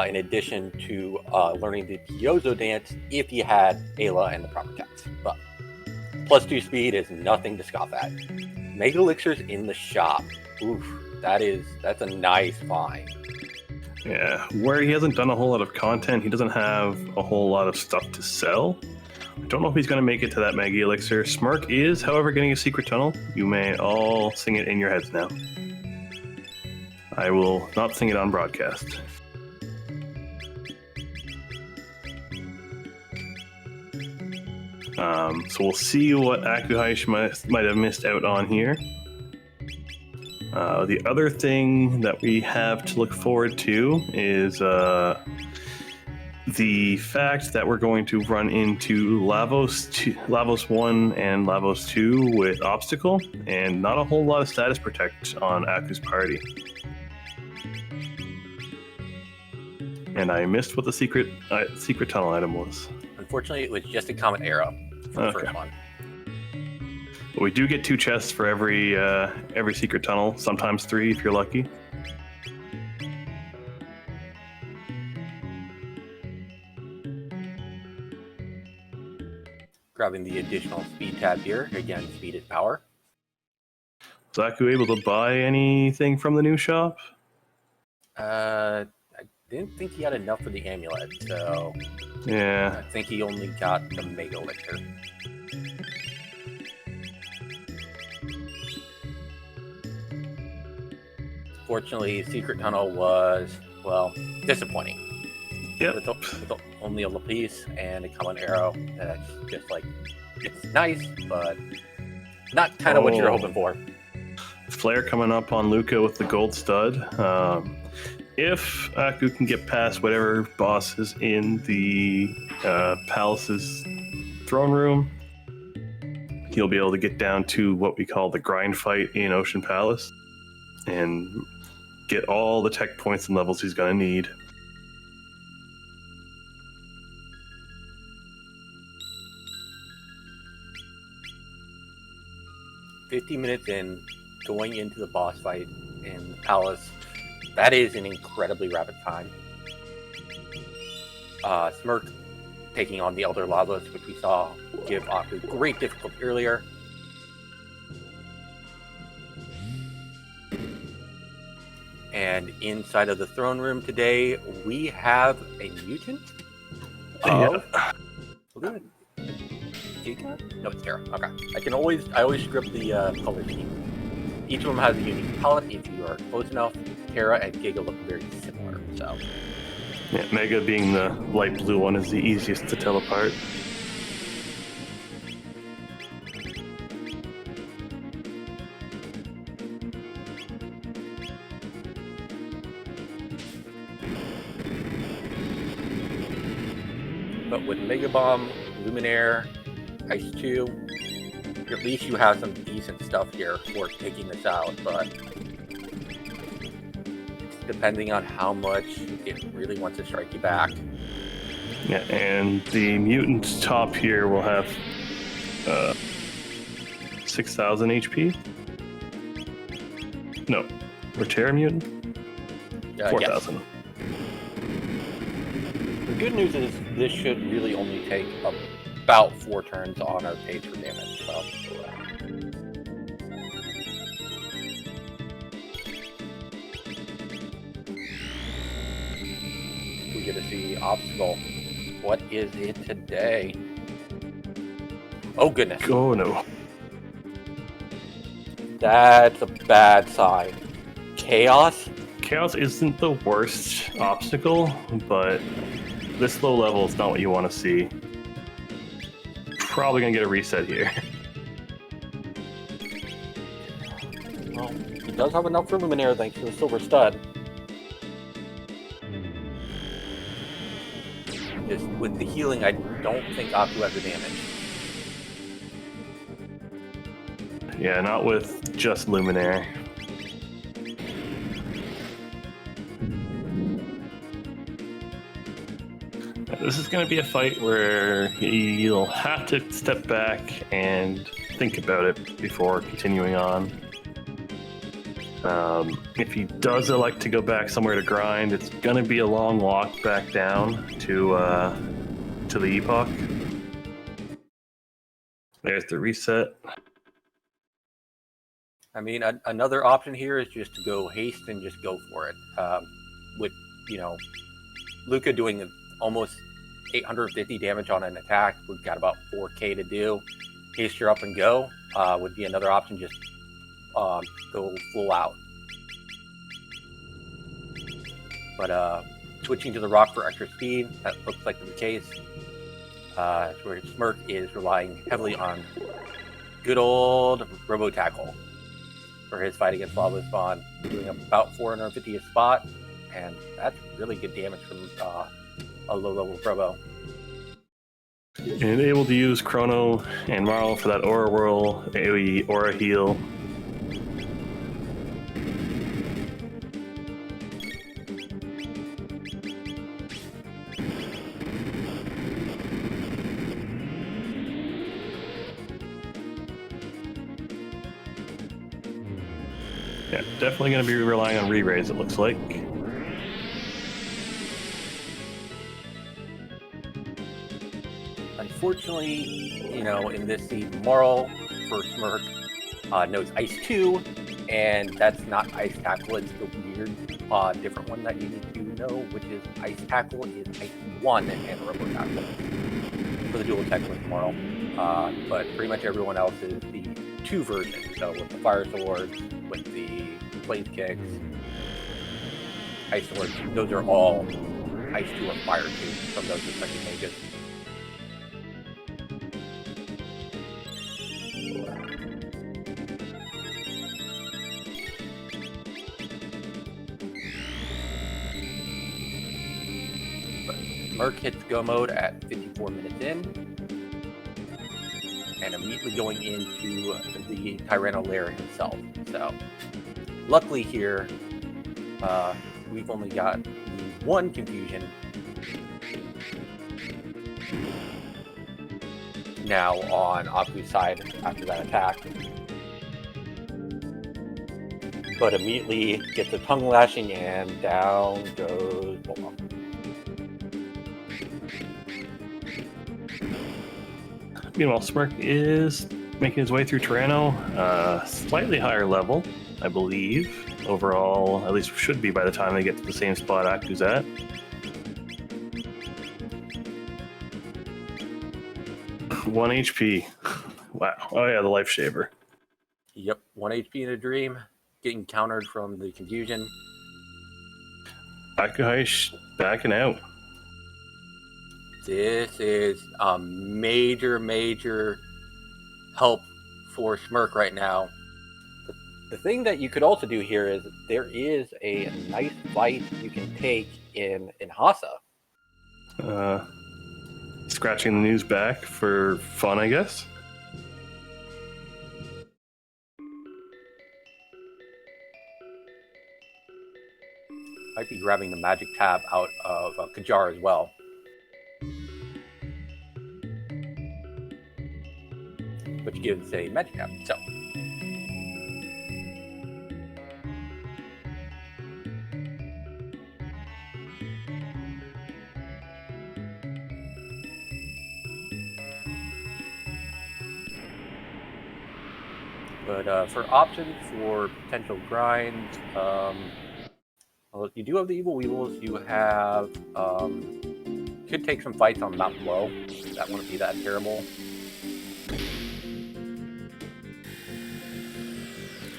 in addition to learning the Pyozo dance if you had Ayla and the proper text. But +2 speed is nothing to scoff at. Mega Elixirs in the shop. Oof, that's a nice find. Yeah, where he hasn't done a whole lot of content, he doesn't have a whole lot of stuff to sell. I don't know if he's going to make it to that Mega Elixir. Smirk is, however, getting a secret tunnel. You may all sing it in your heads now. I will not sing it on broadcast. So we'll see what akuheish might have missed out on here. The other thing that we have to look forward to is the fact that we're going to run into Lavos 1 and Lavos 2 with obstacle, and not a whole lot of status protect on Aku's party. And I missed what the secret tunnel item was. Unfortunately, it was just a common arrow for the first one. But we do get 2 chests for every secret tunnel, sometimes 3 if you're lucky. Grabbing the additional speed tab here. Again, speed is power. Was Aku able to buy anything from the new shop? I didn't think he had enough for the amulet, so Yeah. I think he only got the Mega Elixir. Fortunately, Secret Tunnel was, well, disappointing. Yep. With only a lapis and a common arrow, that's just like, it's nice, but not kind of what you're hoping for. Flare coming up on Luca with the gold stud. If Aku can get past whatever boss is in the palace's throne room, he'll be able to get down to what we call the grind fight in Ocean Palace and get all the tech points and levels he's going to need. "50 minutes in, going into the boss fight in the palace, that is an incredibly rapid time. Smirk taking on the Elder Lavos, which we saw give Aku great difficulty earlier. And inside of the throne room today, we have a mutant. Yeah. Giga? No, it's Terra. Okay. I always script the color scheme. Each of them has a unique palette. If you are close enough, Terra and Giga look very similar. So. Yeah, Mega being the light blue one is the easiest to tell apart. But with Mega Bomb, Luminaire, Ice 2, at least you have some decent stuff here for taking this out, but depending on how much it really wants to strike you back. Yeah, and the mutant top here will have 6,000 HP. No, Terra mutant? 4,000. Yes. The good news is this should really only take about 4 turns on our page for damage. So. We get to see obstacle. What is it today? Oh goodness. Oh no. That's a bad sign. Chaos? Chaos isn't the worst obstacle, but this low level is not what you want to see. Probably gonna get a reset here. Well, he does have enough for Luminaire thanks to the Silver Stud. Just with the healing, I don't think Aku has the damage. Yeah, not with just Luminaire. This is going to be a fight where you'll have to step back and think about it before continuing on. If he does elect to go back somewhere to grind, it's going to be a long walk back down to the epoch. There's the reset. I mean, another option here is just to go haste and just go for it. With, Luca doing almost 850 damage on an attack, we've got about 4k to do. Haste her up and go would be another option, just go full out. But switching to the rock for extra speed, that looks like the case. Where Smirk is relying heavily on good old Robo Tackle for his fight against Lavos Spawn, doing about 450 a spot, and that's really good damage from a low-level Probo. And able to use Chrono and Marl for that Aura Whirl, AoE Aura Heal. Yeah, definitely going to be relying on re-raise, it looks like. Unfortunately, in this seed, Marl for Smirk knows Ice 2, and that's not Ice Tackle. It's the weird, different one that you need to know, which is Ice Tackle is Ice 1 and Robo Tackle for the dual tech with Marl. But pretty much everyone else is the 2 version. So with the Fire Swords, with the Blaze Kicks, Ice Swords, those are all Ice 2 or Fire 2 from those respective mages. Merc hits go mode at 54 minutes in, and immediately going into the Tyranno lair himself. So, luckily here, we've only got the 1 confusion now on Aku's side after that attack. But immediately gets a tongue lashing and down goes Bulma. Meanwhile, Smirk is making his way through Tyranno, slightly higher level, I believe. Overall, at least should be by the time they get to the same spot Aku's at. One HP. Wow. Oh yeah, the Life Shaver. Yep, 1 HP in a dream, getting countered from the confusion. Akuheish backing out. This is a major help for Smirk right now. The thing that you could also do here is there is a nice fight you can take in Hasa. Scratching the news back for fun, I guess. Might be grabbing the magic tab out of Kajar as well. Which gives a magic tab. So. But for options for potential grinds, well, you do have the Evil Weevils. You have could take some fights on Mountain Low. That wouldn't be that terrible.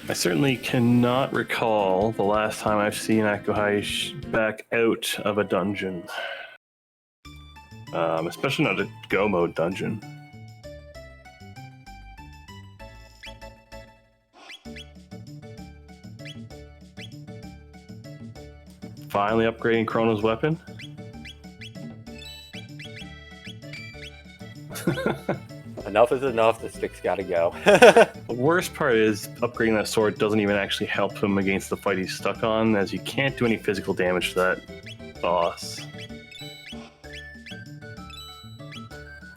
I certainly cannot recall the last time I've seen akuheish back out of a dungeon. Especially not a go mode dungeon. Finally upgrading Chrono's weapon. Enough is enough, the stick's gotta go. The worst part is upgrading that sword doesn't even actually help him against the fight he's stuck on, as you can't do any physical damage to that boss.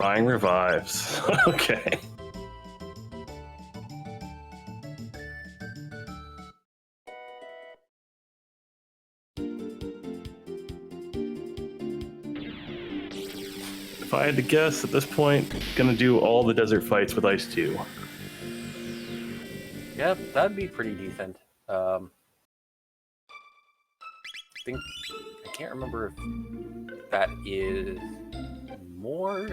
Buying revives. Okay. If I had to guess, at this point, gonna do all the desert fights with Ice 2. Yeah, that'd be pretty decent. I can't remember if that is more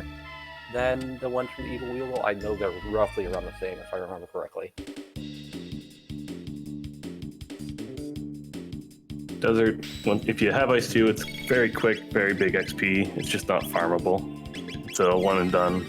than the ones from the Evil Weevil. I know they're roughly around the same, if I remember correctly. Desert, if you have Ice 2, it's very quick, very big XP. It's just not farmable. It's a one and done.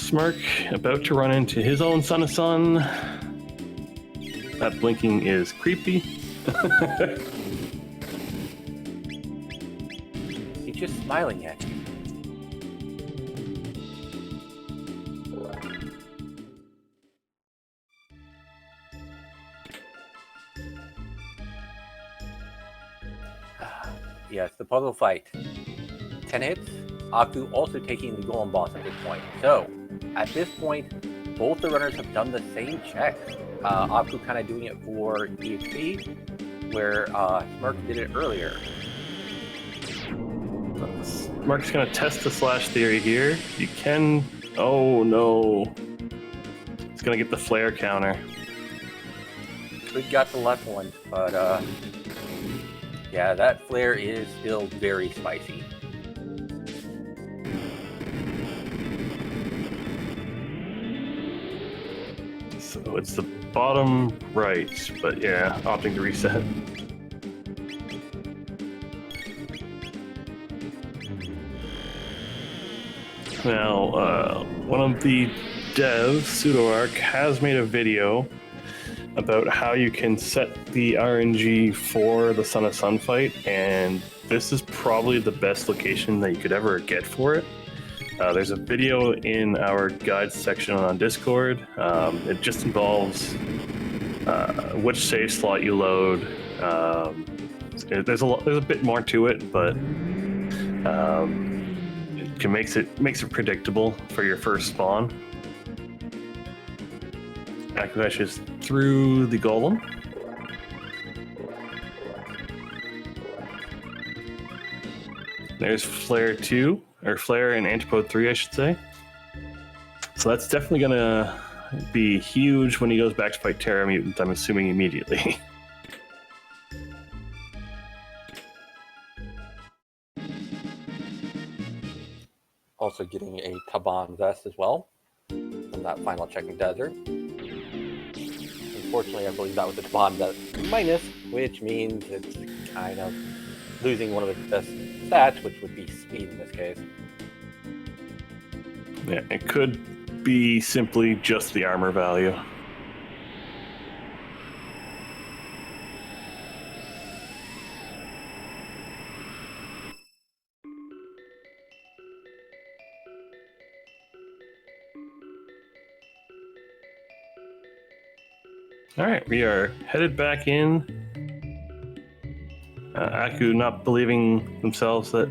Smirk about to run into his own son of sun. That blinking is creepy. He's just smiling at you. Yes, the puzzle fight. 10 hits. Aku also taking the golem boss at this point. So, at this point, both the runners have done the same checks. Aku kind of doing it for EXP, where Smirk did it earlier. Mark's gonna test the slash theory here. You can... Oh no. He's gonna get the flare counter. Could got the left one, but yeah, that flare is still very spicy. So it's the bottom right, but yeah, opting to reset. Now, one of the devs, PseudoArc, has made a video about how you can set the RNG for the Son of Sun fight, and this is probably the best location that you could ever get for it. There's a video in our guides section on Discord. It just involves which save slot you load. There's a bit more to it, but it makes it predictable for your first spawn. Akuheish is through the golem. There's Flare 2, or Flare and Antipode 3, I should say. So that's definitely gonna be huge when he goes back to fight Terra Mutant, I'm assuming immediately. Also getting a Taban vest as well from that final check in desert. Unfortunately, I believe that was a Taban vest minus, which means it's kind of losing one of its best stats, which would be speed in this case. Yeah, it could be simply just the armor value. All right, we are headed back in. Aku not believing themselves that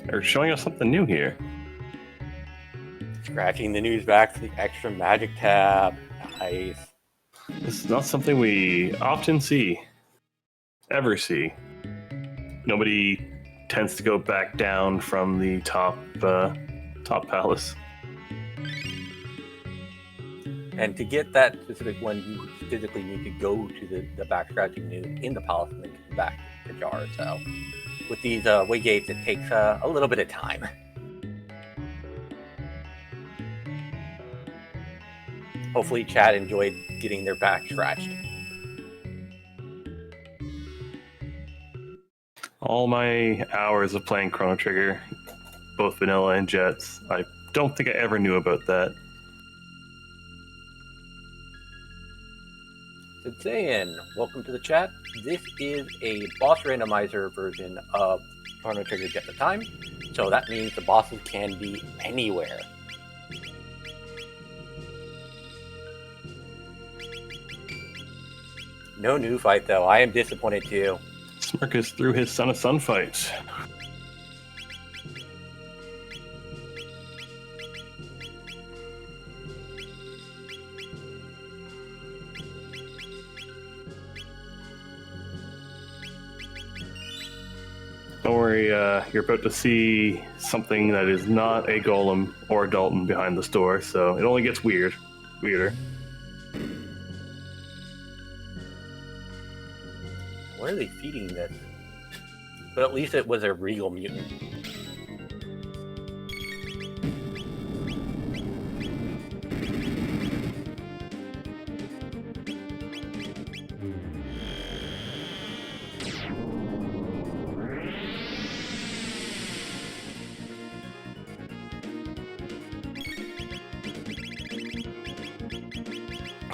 they're showing us something new here. Scratching the news back to the extra magic tab. Nice. This is not something we often see, ever see. Nobody tends to go back down from the top palace. And to get that specific one, you physically need to go to the back scratching news in the palace and then come back to Jar. So with these way gates, it takes a little bit of time. Hopefully Chad enjoyed getting their back scratched. All my hours of playing Chrono Trigger, both vanilla and jets, I don't think I ever knew about that. Zayn, welcome to the chat. This is a boss randomizer version of Chrono Trigger Jet the Time, so that means the bosses can be anywhere. No new fight though. I am disappointed too. Smirk is through his Son of Sun fight. Don't worry, you're about to see something that is not a golem or a Dalton behind the store, so it only gets weirder. Where are they feeding this? But at least it was a regal mutant.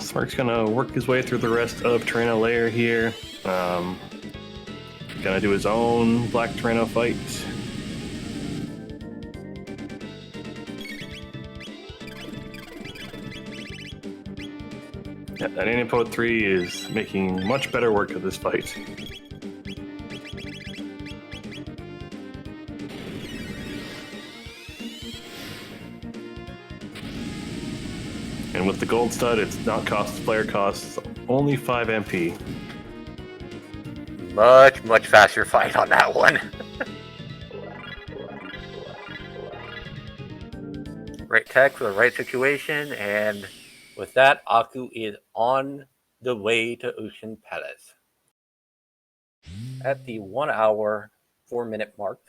Smirk's gonna work his way through the rest of Terreno Lair here. Gonna do his own Black Terreno fight. Yeah, that Anipode 3 is making much better work of this fight. And with the gold stud, it's not cost player costs, only 5 MP. Much faster fight on that one. Right tech for the right situation, and with that, Aku is on the way to Ocean Palace. At the 1 hour, 4-minute mark.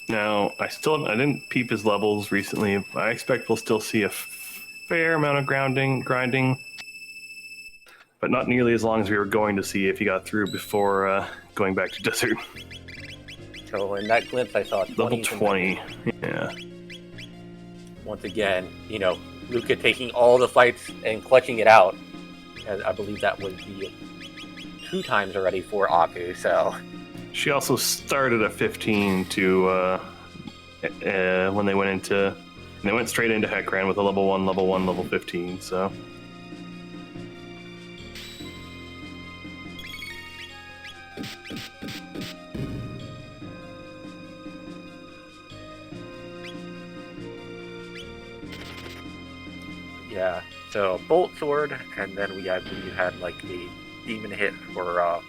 Now, I didn't peep his levels recently. I expect we'll still see a fair amount of grinding, but not nearly as long as we were going to see if he got through before going back to Desert. So in that glimpse, I saw 20. Level 20, yeah. Once again, you know, Luca taking all the fights and clutching it out. And I believe that was the 2 times already for Aku, so... She also started at 15 to when they went straight into Heckran with a level 1, level 15, so... Yeah, so Bolt Sword, and then we had like the demon hit for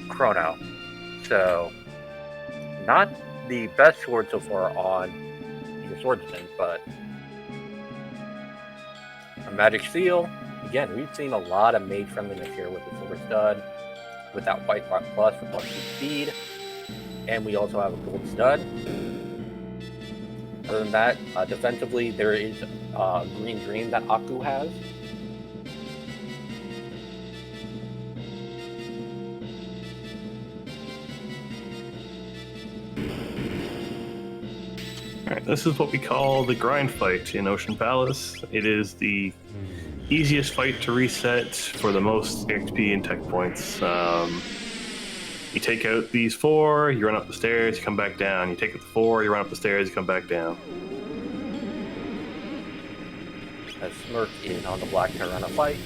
Chrono. So, not the best sword so far on your swordsman, but a magic seal. Again, we've seen a lot of mage friendliness here with the Silver Stud, with that White Rock Plus for plus 2 speed, and we also have a Gold Stud. Other than that, defensively, there is Green Dream that Aku has. Alright, this is what we call the grind fight in Ocean Palace. It is the easiest fight to reset for the most XP and tech points. You take out these 4, you run up the stairs, you come back down. You take out the 4, you run up the stairs, you come back down. As Smirk is on the Black Terreno fight.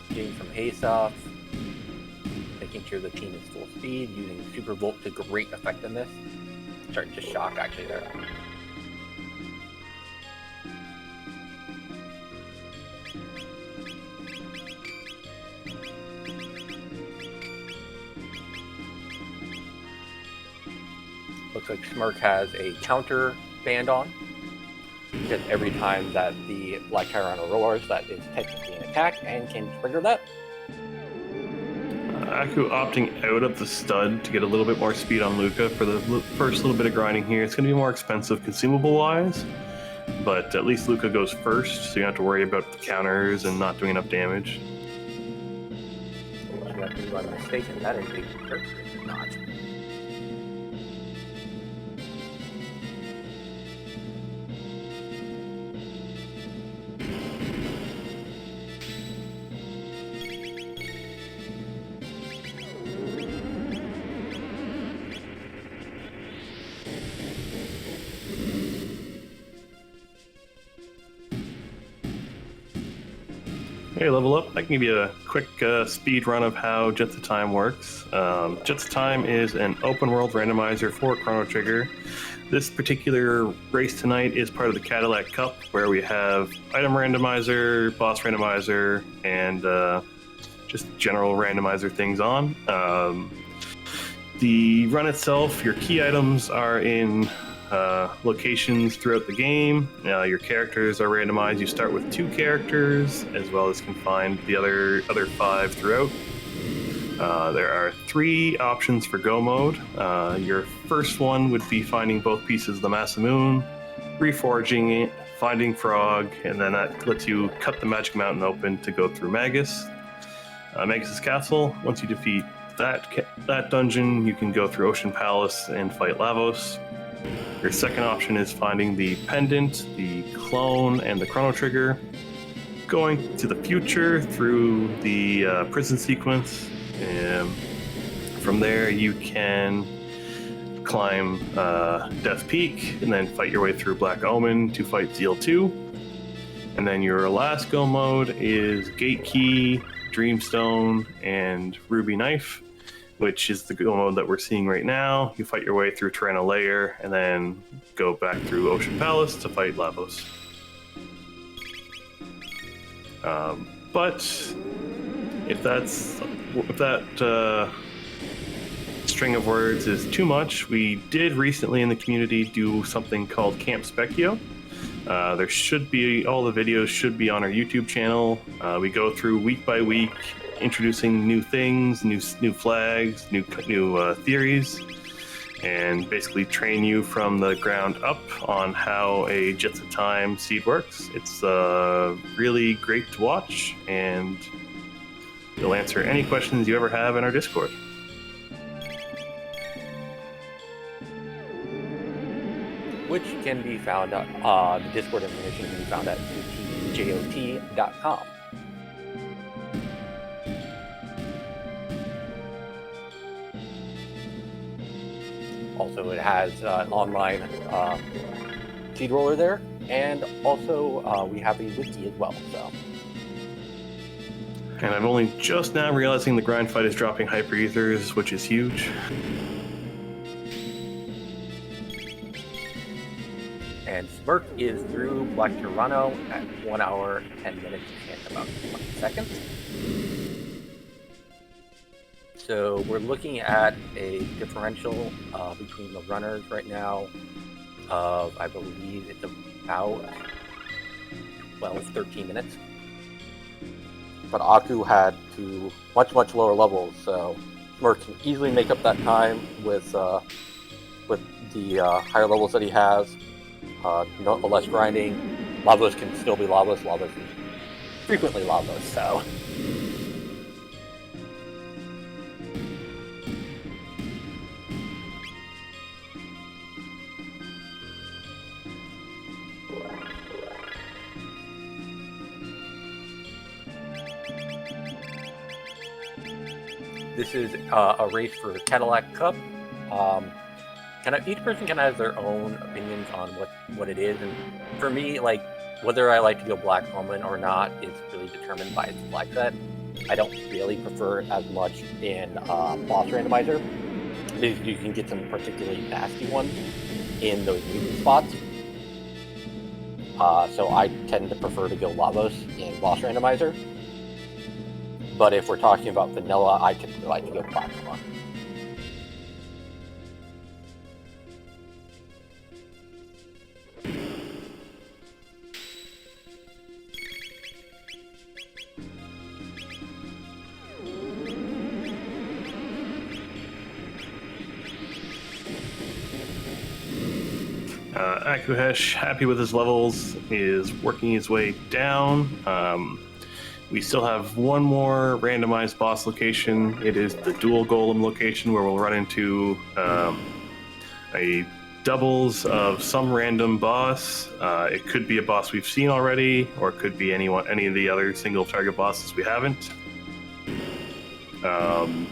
Getting some haste off. Making sure the team is full speed, using Super Volt to great effectiveness. Starting to shock actually there. Looks like Smirk has a counter band on. Because every time that the Black Terreno roars, that is technically an attack and can trigger that. Aku opting out of the stud to get a little bit more speed on Luca for the first little bit of grinding here. It's going to be more expensive consumable-wise, but at least Luca goes first, so you don't have to worry about the counters and not doing enough damage. If I'm mistaken, that is a first or not. Hey, level up. I can give you a quick speed run of how Jets of Time works. Jets of Time is an open world randomizer for Chrono Trigger. This particular race tonight is part of the Cadillac Cup, where we have item randomizer, boss randomizer, and just general randomizer things on. The run itself, your key items are in locations throughout the game. Your characters are randomized. You start with 2 characters, as well as can find the other 5 throughout. There are 3 options for go mode. Your first one would be finding both pieces of the Masamune, reforging it, finding Frog, and then that lets you cut the Magic Mountain open to go through Magus. Magus's Castle. Once you defeat that dungeon, you can go through Ocean Palace and fight Lavos. Your second option is finding the pendant, the clone, and the Chrono Trigger. Going to the future through the prison sequence. From there, you can climb Death Peak and then fight your way through Black Omen to fight Zeal 2. And then your last go mode is Gate Key, Dreamstone, and Ruby Knife, which is the go mode that we're seeing right now. You fight your way through Tyranno Lair and then go back through Ocean Palace to fight Lavos. But if that string of words is too much, we did recently in the community do something called Camp Specchio. There should be, all the videos should be on our YouTube channel. We go through week by week, introducing new things, new flags, new theories, and basically train you from the ground up on how a Jets of Time seed works. It's really great to watch, and it'll answer any questions you ever have in our Discord. Which can be found at the Discord information can be found at utjot.com. Also, it has an online seed roller there, and also we have a wiki as well. So, and I'm only just now realizing the grind fight is dropping hyper ethers, which is huge. And Smirk is through Black Tyranno at 1 hour, 10 minutes, and about 20 seconds. So we're looking at a differential between the runners right now of, I believe it's about 12, 13 minutes. But Aku had to much lower levels, so Smirk can easily make up that time with the higher levels that he has. No less grinding. Lavos can still be Lavos. Lavos is frequently Lavos, so. This is a race for Cadillac Cup. Each person can have their own opinions on what it is, and for me, like, whether I like to go Black Omen or not is really determined by its flag set. I don't really prefer it as much in boss randomizer, because you can get some particularly nasty ones in those mutant spots. So I tend to prefer to go Lavos in boss randomizer. But if we're talking about vanilla, I typically like to go Black Omen. Akuheish, happy with his levels, is working his way down. We still have one more randomized boss location. It is the dual golem location, where we'll run into a doubles of some random boss. It could be a boss we've seen already, or it could be any of the other single target bosses we haven't. And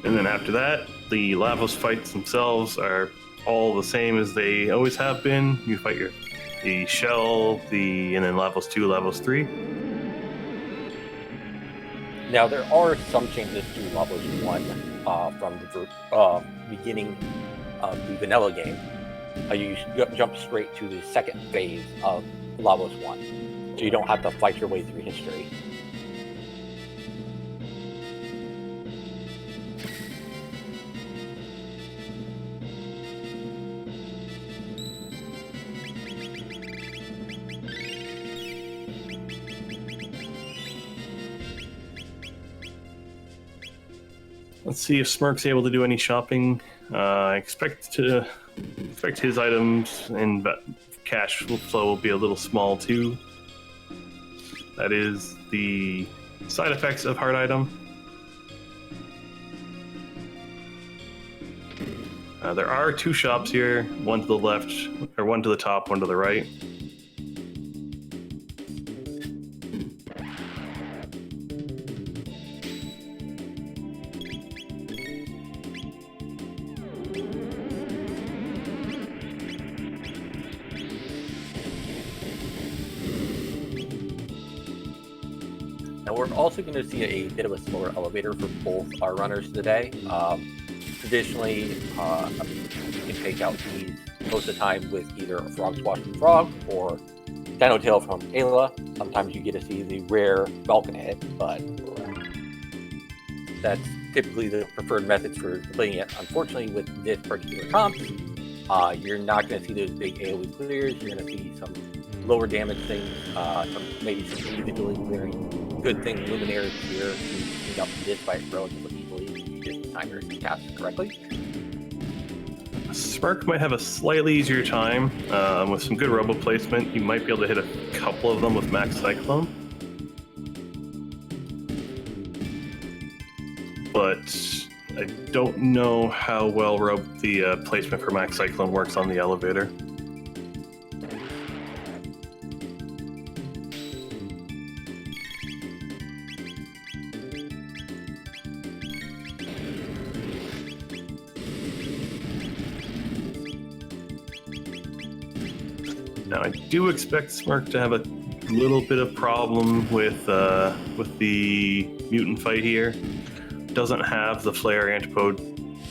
then after that, the Lavos fights themselves are all the same as they always have been. You fight the Shell, and then Lavos 2, Lavos 3. Now, there are some changes to Lavos 1 from the beginning of the vanilla game. You jump straight to the second phase of Lavos 1, so you don't have to fight your way through history. Let's see if Smirk's able to do any shopping. I expect his items and cash flow will be a little small too. That is the side effects of hard item. There are 2 shops here, one to the left, or one to the top, one to the right. Now we're also going to see a bit of a slower elevator for both our runners today. Traditionally, you can take out these most of the time with either a Frog Swash from Frog or Dino Tail from Ayla. Sometimes you get to see the rare Falcon hit, but that's typically the preferred methods for playing it. Unfortunately, with this particular comp, you're not going to see those big AoE clears. You're going to see some lower damage things, maybe some individually clearing good thing luminaries here to pick up this fight relatively easily if you just time your cast correctly. Smirk might have a slightly easier time with some good robo placement. You might be able to hit a couple of them with Max Cyclone. But I don't know how well the placement for Max Cyclone works on the elevator. Now, I do expect Smirk to have a little bit of problem with the mutant fight here. Doesn't have the Flare Antipode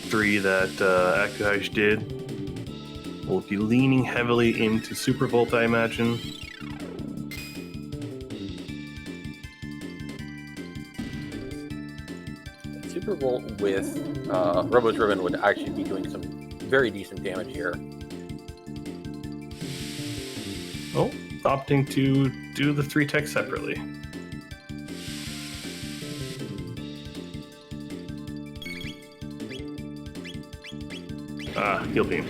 3 that akuheish did. Will be leaning heavily into Super Volt, I imagine. Super Volt with Robo's Ribbon would actually be doing some very decent damage here. Oh, opting to do the 3 techs separately. Heal beam.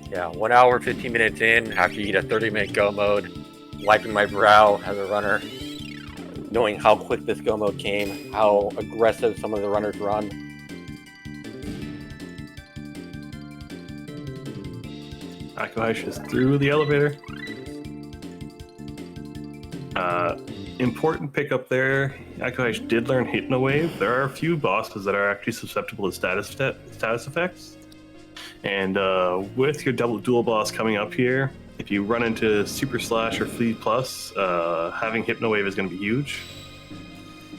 Yeah, 1 hour, 15 minutes in, after you get a 30-minute go mode, wiping my brow as a runner, knowing how quick this go mode came, how aggressive some of the runners run. akuheish is through the elevator. Important pickup there. akuheish did learn Hypno Wave. There are a few bosses that are actually susceptible to status effects. And with your dual boss coming up here, if you run into Super Slash or Fleet Plus, having Hypno Wave is going to be huge.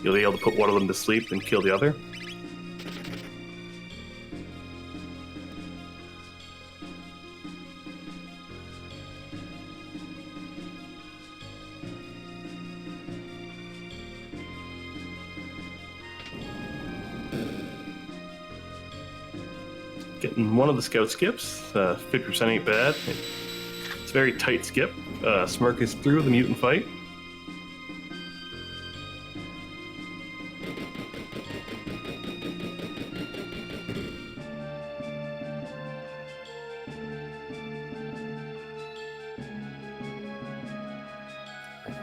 You'll be able to put one of them to sleep and kill the other. Getting one of the scout skips, 50% ain't bad. It's a very tight skip. Smirk is through the mutant fight.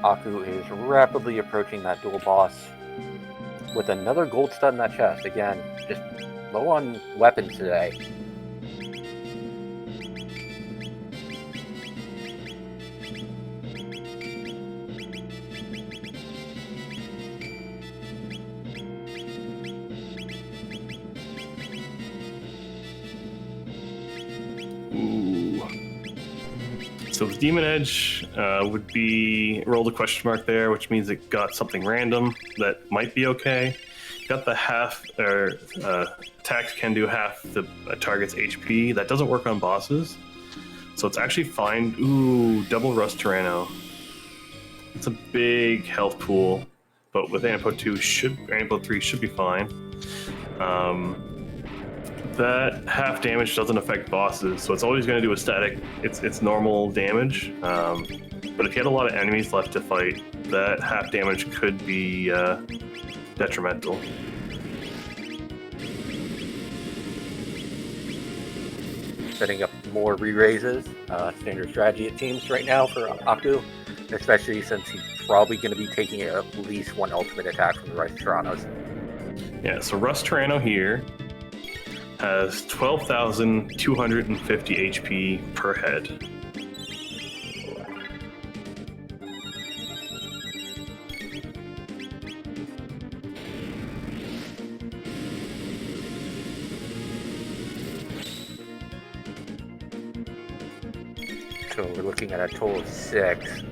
Aku is rapidly approaching that dual boss with another gold stud in that chest. Again, just low on weapons today. Ooh. So the Demon Edge would be roll the question mark there, which means it got something random that might be okay. Got the half, or attacks can do half the target's HP. That doesn't work on bosses, so it's actually fine. Ooh, double Rust Tyranno. It's a big health pool, but with Antipode 3 should be fine. That half damage doesn't affect bosses, so it's always going to do a static. It's normal damage. But if you had a lot of enemies left to fight, that half damage could be detrimental. Setting up more re-raises. Standard strategy it seems right now for Aku. especially since he's probably going to be taking at least one ultimate attack from the Rice Torontos. Yeah, so Rust Tyranno here has 12,250 HP per head. So we're looking at a total of 6.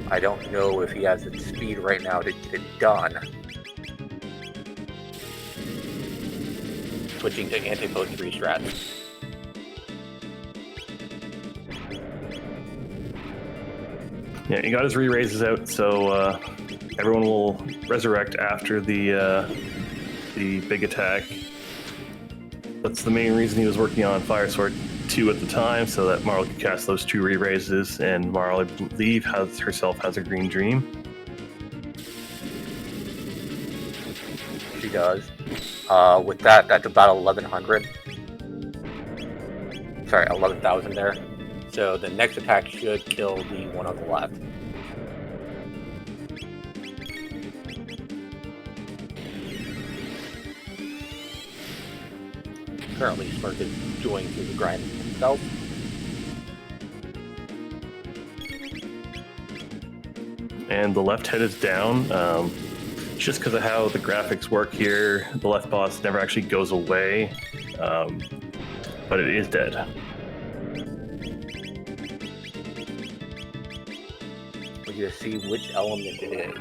I don't know if he has the speed right now to get it done. Switching to anti-post 3 strats. Yeah, he got his re-raises out, so everyone will resurrect after the big attack. That's the main reason he was working on Fire Sword 2 at the time, so that Marl could cast those 2 re-raises, and Marl, I believe, herself has a green dream. She does. With that, that's about 1,100. Sorry, 11,000 there. So the next attack should kill the one on the left. Currently, Smirk is going through the grind himself. And the left head is down. Just because of how the graphics work here, the left boss never actually goes away, but it is dead. We're going to see which element it is.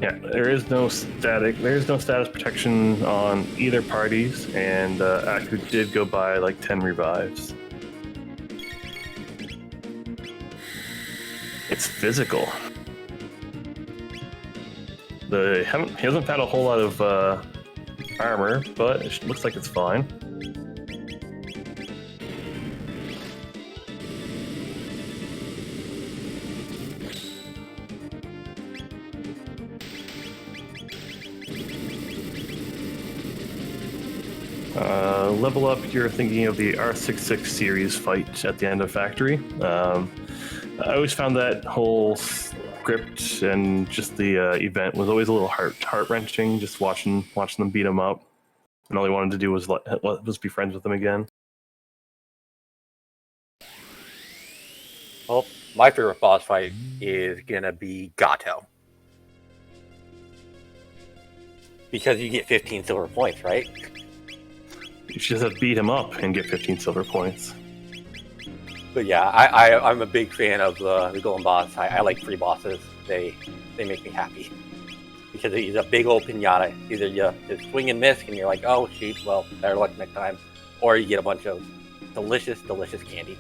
Yeah, there is no status protection on either parties, and Aku did go by like 10 revives. It's physical. He hasn't found a whole lot of armor, but it looks like it's fine. Level up, you're thinking of the R66 series fight at the end of Factory. I always found that whole script and just the event was always a little heart-wrenching, just watching them beat him up. And all he wanted to do was be friends with them again. Well, my favorite boss fight is going to be Gato. Because you get 15 silver points, right? You should just have beat him up and get 15 silver points. But yeah, I'm a big fan of the Golden Boss. I like free bosses. They make me happy. Because he's a big old pinata. Either you swing and miss and you're like, oh shoot, well, better luck next time. Or you get a bunch of delicious, delicious candy.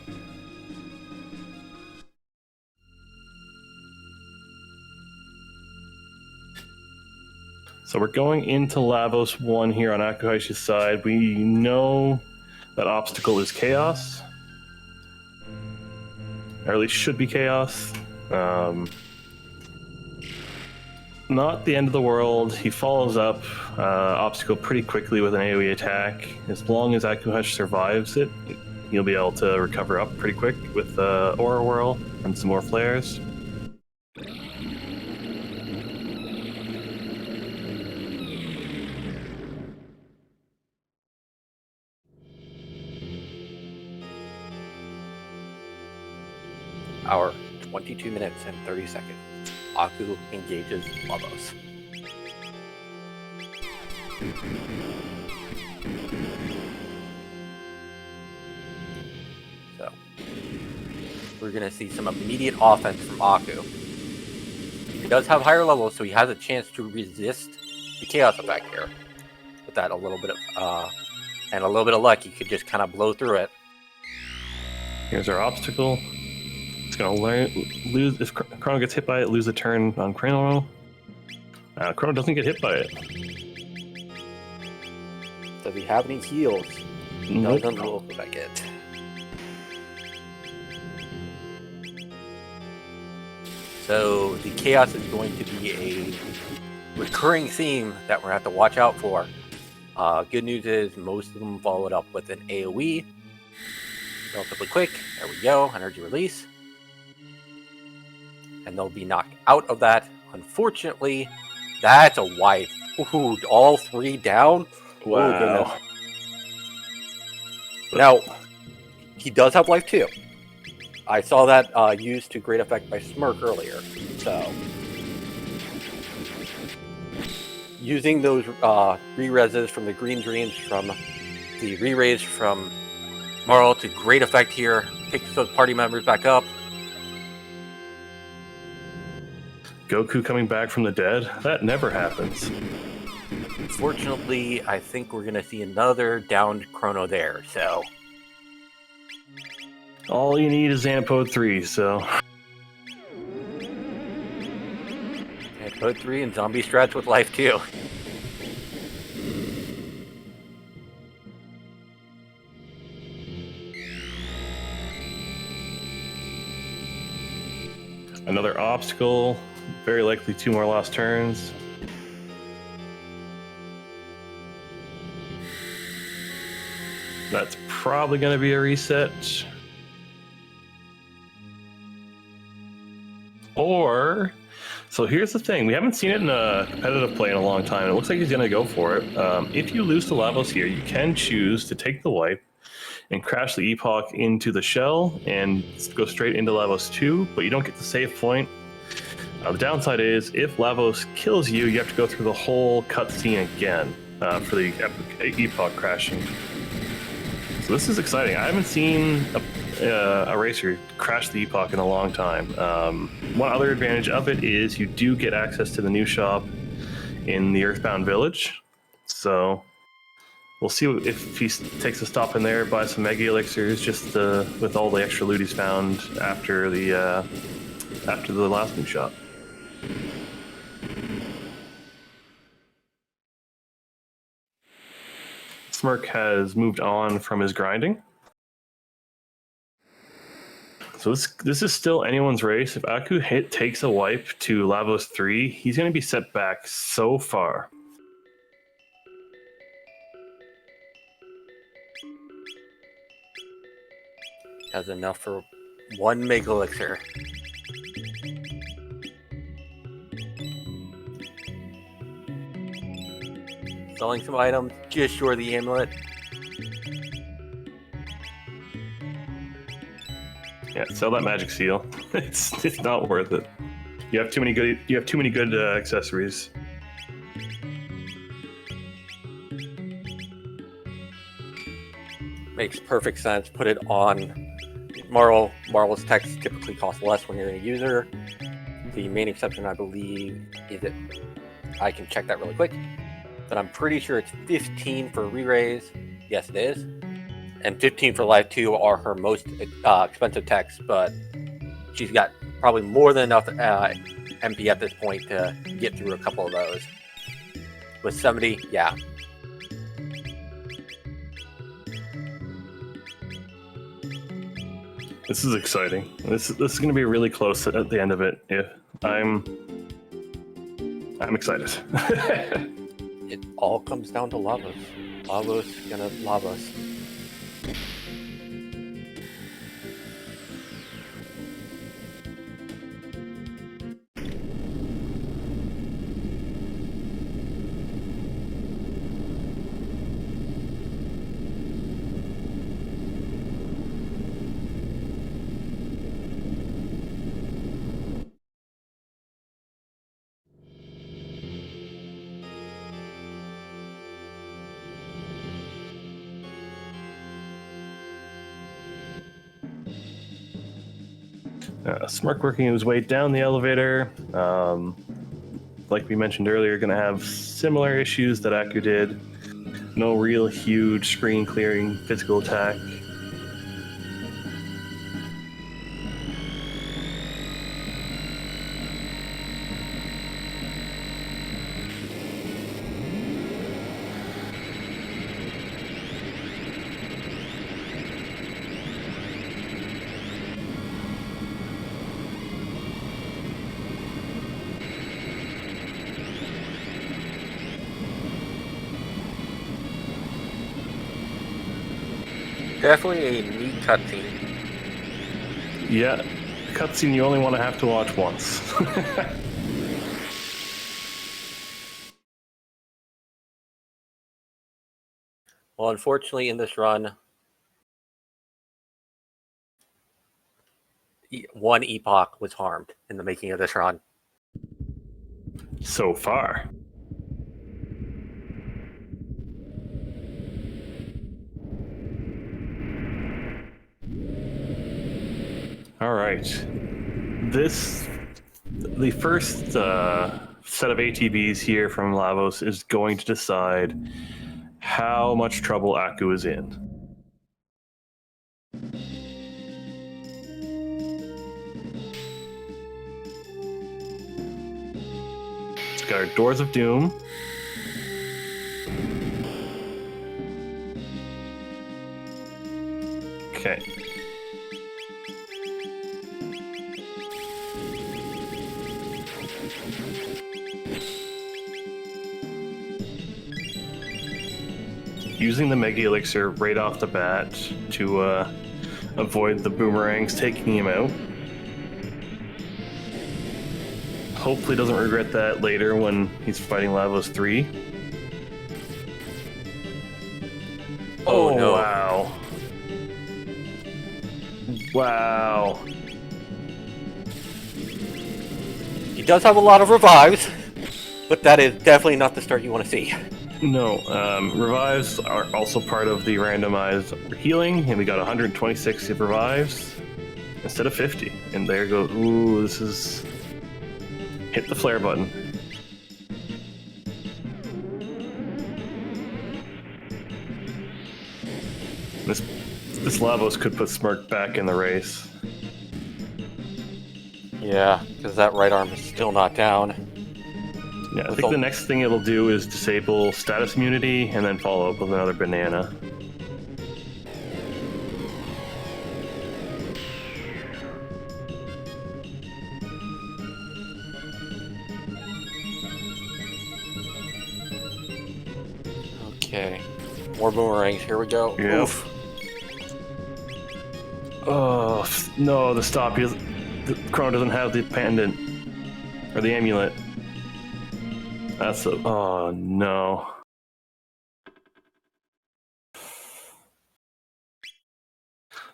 So we're going into Lavos 1 here on akuheish's side. We know that obstacle is chaos. Or at least should be chaos. Not the end of the world. He follows up obstacle pretty quickly with an AoE attack. As long as akuheish survives it, he'll be able to recover up pretty quick with Aura Whirl and some more flares. Our 22 minutes and 30 seconds. Aku engages Lavos. So, we're going to see some immediate offense from Aku. He does have higher levels, so he has a chance to resist the chaos effect here. With that, a little bit of luck, he could just kind of blow through it. Here's our obstacle. It's gonna lose if Chrono gets hit by it. Lose a turn on Chrono. Chrono doesn't get hit by it. Does he have any heals? Nope. Doesn't look like it. So the chaos is going to be a recurring theme that we're gonna have to watch out for. Good news is most of them followed up with an AoE. relatively quick. There we go, energy release. And they'll be knocked out of that. Unfortunately, that's a wipe. Ooh, all 3 down. Wow. Oh, goodness. Now, he does have life too. I saw that used to great effect by Smirk earlier. So, using those re-reses from the Green Dreams, from the re-raise from Marl to great effect here. Picks those party members back up. Goku coming back from the dead? That never happens. Unfortunately, I think we're going to see another downed Chrono there, so... All you need is Antipode 3, so... Antipode 3 and Zombie Strats with life too. Another obstacle. Very likely 2 more lost turns. That's probably going to be a reset. Or, so here's the thing. We haven't seen it in a competitive play in a long time. It looks like he's going to go for it. If you lose to Lavos here, you can choose to take the wipe and crash the Epoch into the shell and go straight into Lavos 2, but you don't get the save point. The downside is, if Lavos kills you, you have to go through the whole cutscene again for the Epoch crashing. So this is exciting. I haven't seen a racer crash the Epoch in a long time. One other advantage of it is you do get access to the new shop in the Earthbound Village. So we'll see if he takes a stop in there, buy some Mega Elixirs, just with all the extra loot he's found after the last new shop. Smirk has moved on from his grinding. So this is still anyone's race. If Aku takes a wipe to Lavos 3, he's going to be set back so far. Has enough for 1 Mega Elixir. Selling some items, just short of the amulet. Yeah, sell that magic seal. It's not worth it. You have too many good accessories. Makes perfect sense. Put it on Marl. Marl's techs typically cost less when you're a user. The main exception, I believe, is it. I can check that really quick. But I'm pretty sure it's 15 for re-raise. Yes, it is. And 15 for life 2 are her most expensive techs, but she's got probably more than enough MP at this point to get through a couple of those. With 70, yeah. This is exciting. This is going to be really close at the end of it. Yeah, I'm excited. It all comes down to Lavos. Lavos gonna Lavos. Smirk working his way down the elevator. Like we mentioned earlier, going to have similar issues that Aku did. No real huge screen clearing physical attack. Definitely a neat cutscene. Yeah, cutscene you only want to have to watch once. Well, unfortunately, in this run, one epoch was harmed in the making of this run. So far. All right. The first set of ATBs here from Lavos is going to decide how much trouble Aku is in. It's got our Doors of Doom. Okay. Using the Mega Elixir right off the bat to avoid the boomerangs taking him out. Hopefully doesn't regret that later when he's fighting Lavos 3. Oh, no. Wow. Wow. He does have a lot of revives, but that is definitely not the start you want to see. No, revives are also part of the randomized healing, and we got 126 revives instead of 50. And there goes, ooh, this is... Hit the flare button. This Lavos could put Smirk back in the race. Yeah, because that right arm is still not down. Yeah, I think the next thing it'll do is disable status immunity and then follow up with another banana. Okay, more boomerangs. Here we go. Yep. Oof. Oh, no, the stop. The Chrono doesn't have the pendant. Or the amulet. That's a... Oh, no.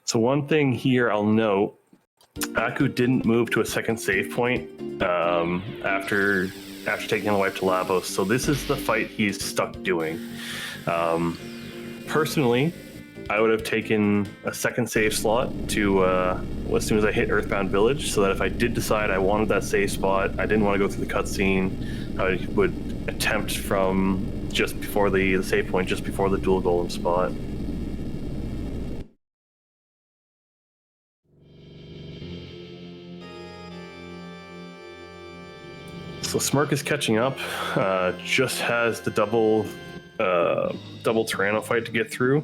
So one thing here I'll note, Aku didn't move to a second save point after taking the wipe to Lavos, so this is the fight he's stuck doing. Personally, I would have taken a second save slot to as soon as I hit Earthbound Village, so that if I did decide I wanted that save spot, I didn't want to go through the cutscene, I would attempt from just before the save point, just before the dual golem spot. So Smirk is catching up, just has the double Tyranno fight to get through.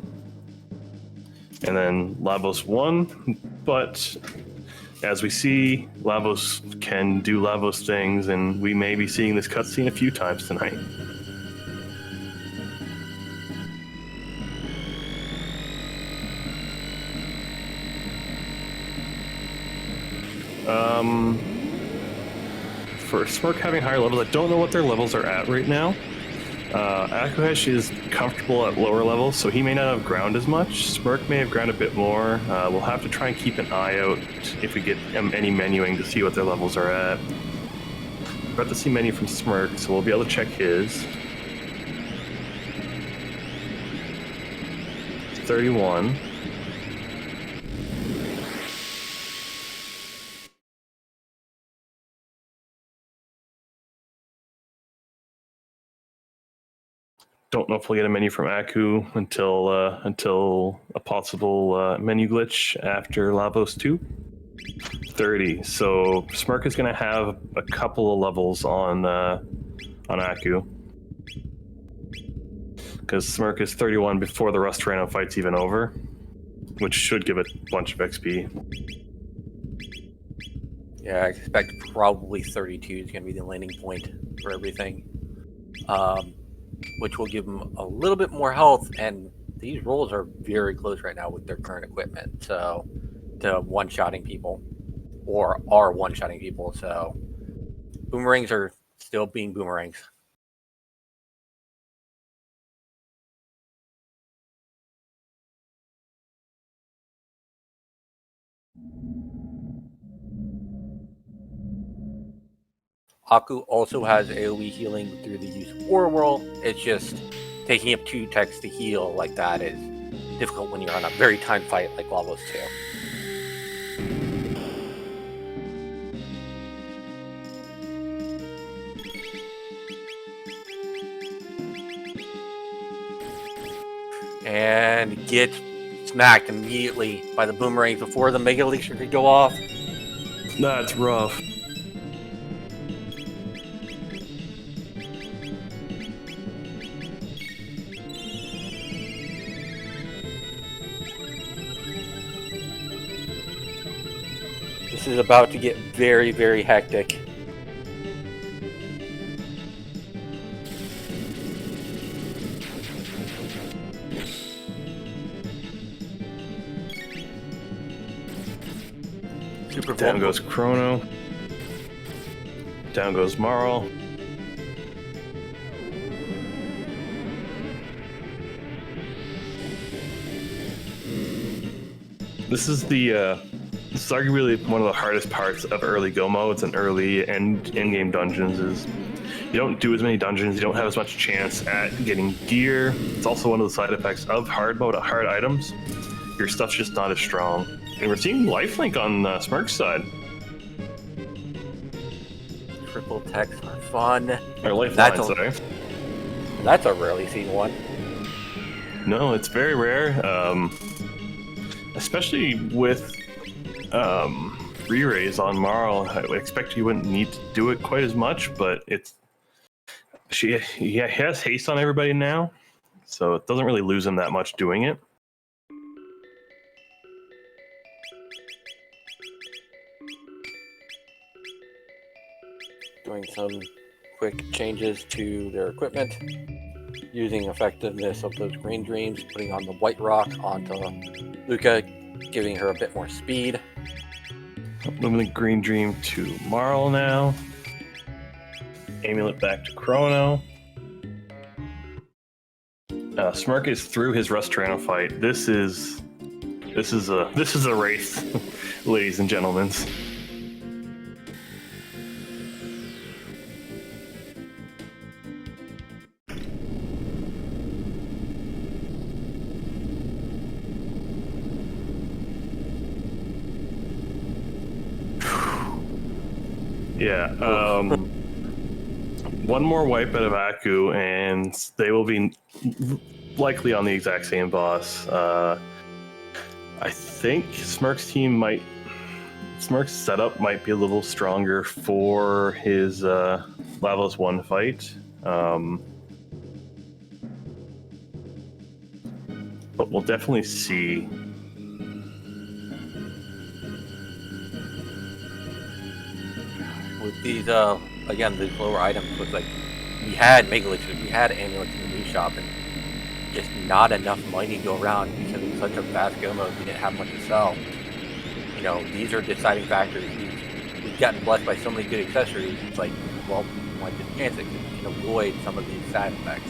And then Lavos won, but as we see, Lavos can do Lavos things, and we may be seeing this cutscene a few times tonight. For Smirk having higher levels, I don't know what their levels are at right now. akuheish is comfortable at lower levels, so he may not have ground as much. Smirk may have ground a bit more. We'll have to try and keep an eye out if we get any menuing to see what their levels are at. We're about to see menu from Smirk, so we'll be able to check his. 31. Don't know if we'll get a menu from Aku until a possible menu glitch after Lavos 2. 30. So Smirk is going to have a couple of levels on Aku, because Smirk is 31 before the Rust Tyranno fight's even over, which should give it a bunch of XP. Yeah, I expect probably 32 is going to be the landing point for everything. Which will give him a little bit more health and these rolls are very close right now with their current equipment. So to one-shotting people, or are one-shotting people. So boomerangs are still being boomerangs. Aku also has AoE healing through the use of Aura Whirl. It's just taking up 2 techs to heal like that is difficult when you're on a very timed fight like Lavos 2. And get smacked immediately by the boomerangs before the Mega Elixir could go off. That's rough. This is about to get very, very hectic. Super Down goes Chrono. Down goes Marl. This is arguably one of the hardest parts of early go modes and early end-game dungeons is you don't do as many dungeons, you don't have as much chance at getting gear. It's also one of the side effects of hard mode, hard items. Your stuff's just not as strong. And we're seeing lifelink on Smerc's side. Triple techs are fun. Or lifeline, sorry. That's a rarely seen one. No, it's very rare. Especially with re-raise on Marl, I would expect you wouldn't need to do it quite as much, but he has haste on everybody now, so it doesn't really lose him that much doing it. Doing some quick changes to their equipment, using effectiveness of those green dreams, putting on the white rock onto Luca, giving her a bit more speed. Moving the green dream to Marl now. Amulet back to Chrono. Smerc is through his Rust-Tyranno fight. This is a race, ladies and gentlemen. Yeah. One more wipe out of Aku, and they will be likely on the exact same boss. I think Smerc's setup might be a little stronger for his Lavos 1 fight. But we'll definitely see. With these, again, these lower items, looks like we had Mega Elixirs, we had amulets in the new shop, and just not enough money to go around because it's such a fast go mode. We didn't have much to sell. You know, these are deciding factors. We've gotten blessed by so many good accessories. It's like, well, why take a chance that we can avoid some of these side effects?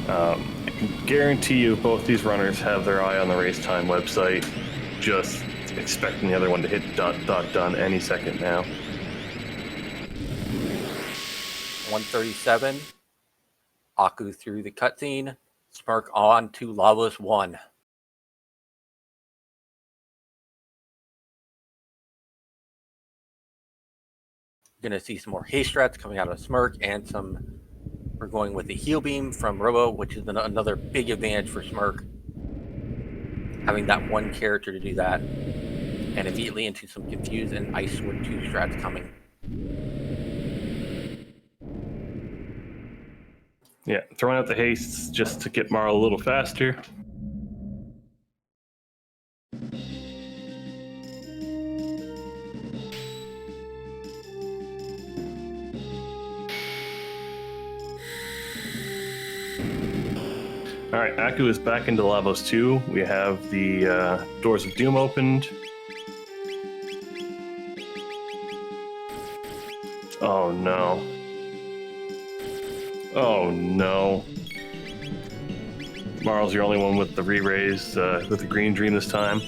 I can guarantee you both these runners have their eye on the race time website, just expecting the other one to hit done any second now. 137. Aku through the cutscene. Smerc on to Lavos 1. Gonna see some more haste strats coming out of Smerc, and we're going with the heal beam from Robo, which is another big advantage for Smerc. Having that one character to do that, and immediately into some Confuse and Ice Sword 2 strats coming. Yeah, throwing out the hastes just to get Marl a little faster. All right, Aku is back into Lavos 2. We have the doors of doom opened. Oh no. Oh no. Marl's your only one with the re-raise, with the green dream this time.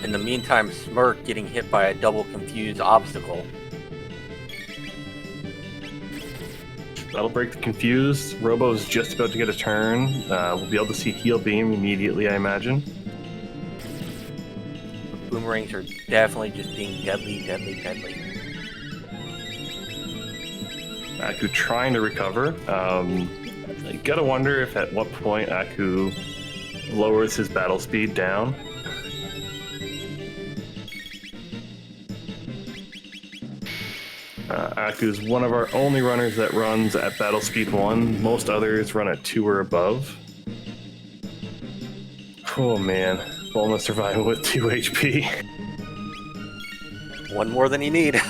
In the meantime, Smirk getting hit by a double confused obstacle. That'll break the confused. Robo's just about to get a turn. We'll be able to see heal beam immediately, I imagine. The boomerangs are definitely just being deadly. Aku trying to recover. You gotta wonder if at what point Aku lowers his battle speed down. Aku's one of our only runners that runs at battle speed 1. Most others run at 2 or above. Oh man, Bulma surviving with 2 HP. One more than you need.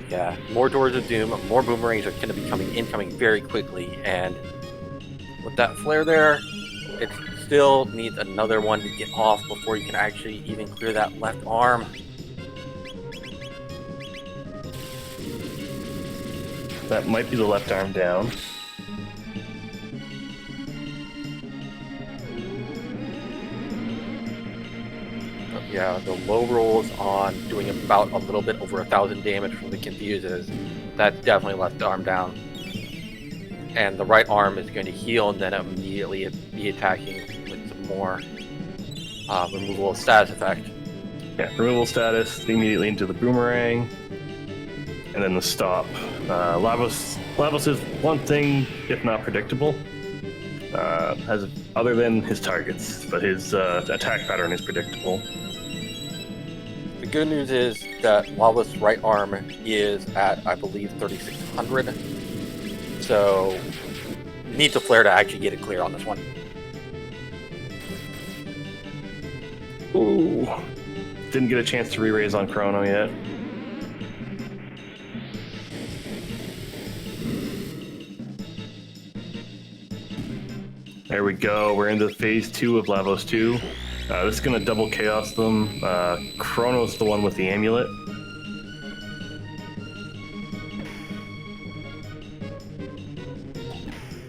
Yeah, more doors of doom, more boomerangs are going to be incoming very quickly, and with that flare there, it still needs another one to get off before you can actually even clear that left arm. That might be the left arm down. Yeah, the low rolls on doing about a little bit over 1,000 damage from the confuses. That's definitely left arm down. And the right arm is going to heal and then immediately be attacking with some more removal of status effect. Yeah, removal status immediately into the boomerang, and then the stop. Lavos is one thing, if not predictable, has other than his targets, but his attack pattern is predictable. The good news is that Lavos' right arm is at, I believe, 3,600. So, needs a flare to actually get it clear on this one. Ooh. Didn't get a chance to re-raise on Chrono yet. There we go. We're into phase 2 of Lavos 2. This is going to double chaos them. Chrono's the one with the amulet.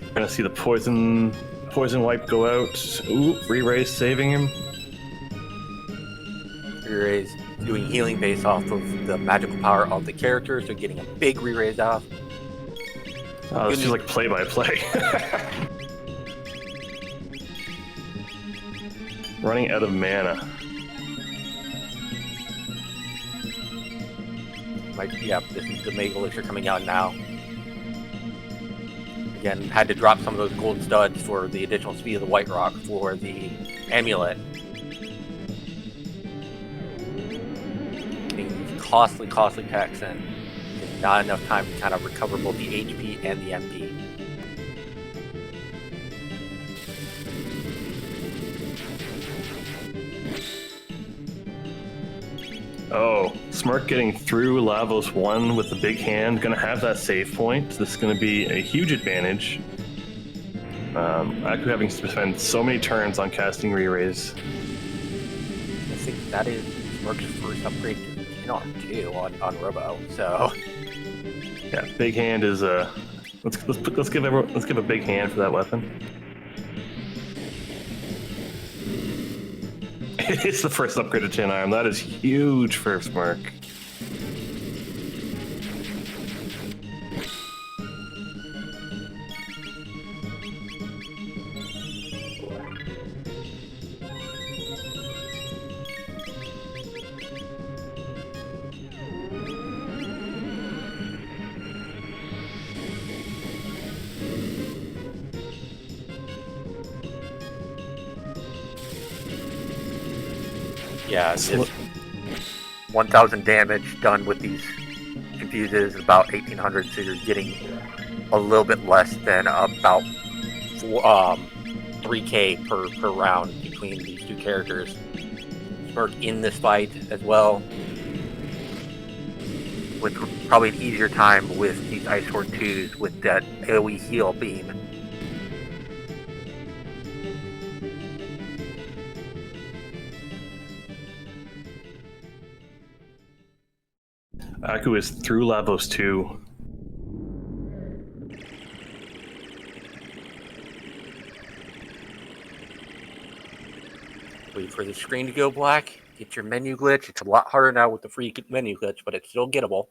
We're going to see the poison wipe go out. Ooh, re-raise saving him. Re-raise doing healing based off of the magical power of the character, so getting a big re-raise off. Oh, this is like play-by-play. Running out of mana. This is the Mega Elixir coming out now. Again, had to drop some of those gold studs for the additional speed of the White Rock for the amulet. Getting these costly packs in. Just not enough time to kind of recover both the HP and the MP. Oh, Smirk getting through Lavos 1 with the big hand. Gonna have that save point. This is gonna be a huge advantage. Aku having to spend so many turns on casting re-raise. I think that is Smirk's first upgrade to 10R2 on Robo, so... Yeah, big hand is let's give a big hand for that weapon. It's the first upgrade to 10 arm. That is huge for Smirk. Yeah, it's 1,000 damage done with these confuses, about 1,800, so you're getting a little bit less than about 3k per round between these two characters. Smirk in this fight as well. with probably an easier time with these Ice Sword 2s with that AoE heal beam. Aku is through Lavos 2. Wait for the screen to go black. Get your menu glitch. It's a lot harder now with the free menu glitch, but it's still gettable.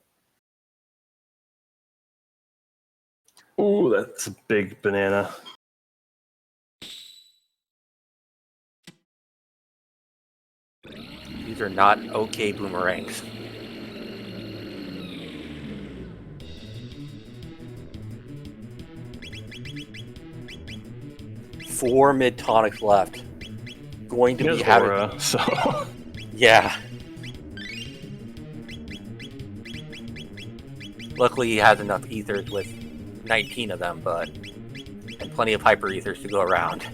Ooh, that's a big banana. These are not okay boomerangs. Four mid tonics left. Going to be having aura, so yeah. Luckily, he has enough ethers with 19 of them, and plenty of hyper ethers to go around.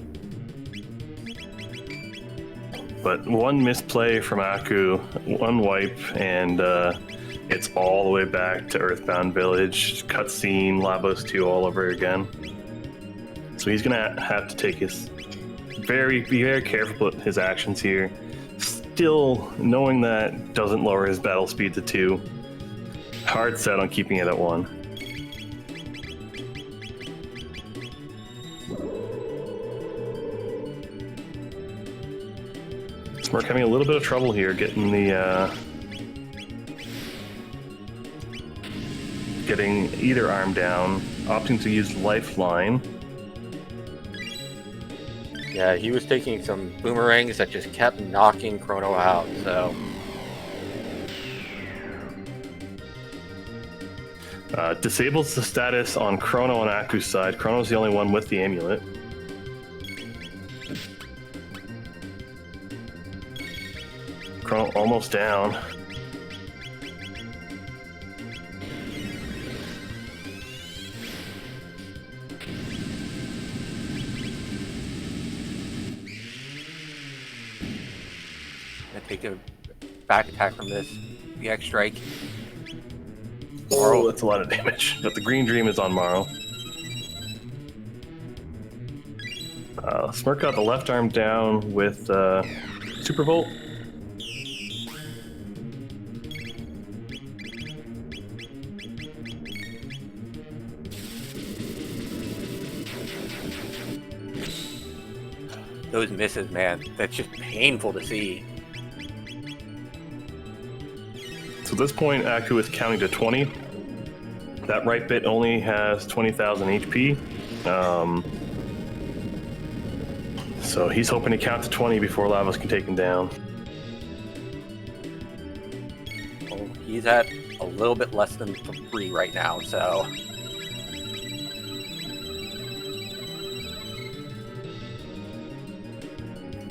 But one misplay from Aku, one wipe, and it's all the way back to Earthbound Village. Cutscene, Lavos 2 all over again. So he's gonna have to take his be very careful with his actions here. Still, knowing that doesn't lower his battle speed to 2. Hard set on keeping it at 1. Smirk having a little bit of trouble here getting getting either arm down, opting to use Lifeline. Yeah, he was taking some boomerangs that just kept knocking Chrono out, so... Disables the status on Chrono on Aku's side. Chrono's the only one with the amulet. Chrono almost down. Gonna take a back attack from this VX strike. Oh, that's a lot of damage. But the Green Dream is on Morrow. Smirk got the left arm down with Super Volt. Those misses, man. That's just painful to see. So at this point, Aku is counting to 20. That right bit only has 20,000 HP. So he's hoping to count to 20 before Lavos can take him down. Well, he's at a little bit less than 3 right now, so...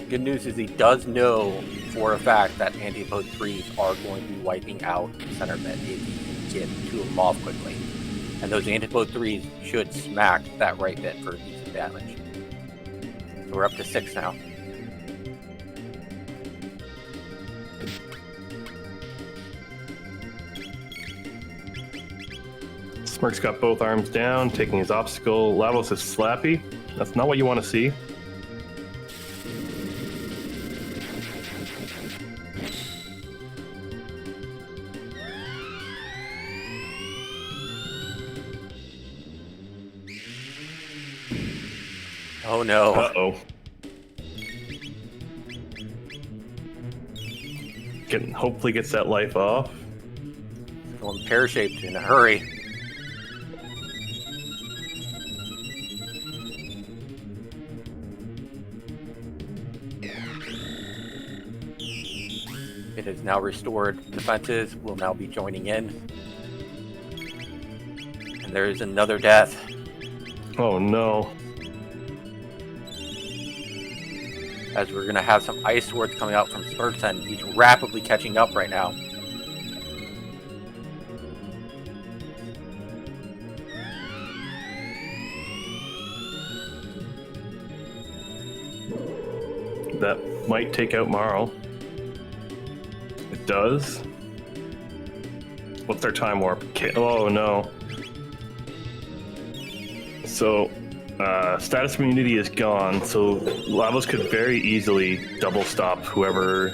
Good news is he does know for a fact that Antipode 3s are going to be wiping out center mid if he can get to them off quickly. And those Antipode 3s should smack that right bit for decent damage. So we're up to 6 now. Smirk's got both arms down, taking his obstacle. Lavos is slappy. That's not what you want to see. Oh no. Uh-oh. Hopefully gets that life off. Going pear-shaped in a hurry. It has now restored defenses, will now be joining in. And there is another death. Oh no. As we're going to have some ice swords coming out from smercjd. He's rapidly catching up right now. That might take out Morrow. It does. What's their time warp? Oh no. So, status immunity is gone, so Lavos could very easily double stop whoever.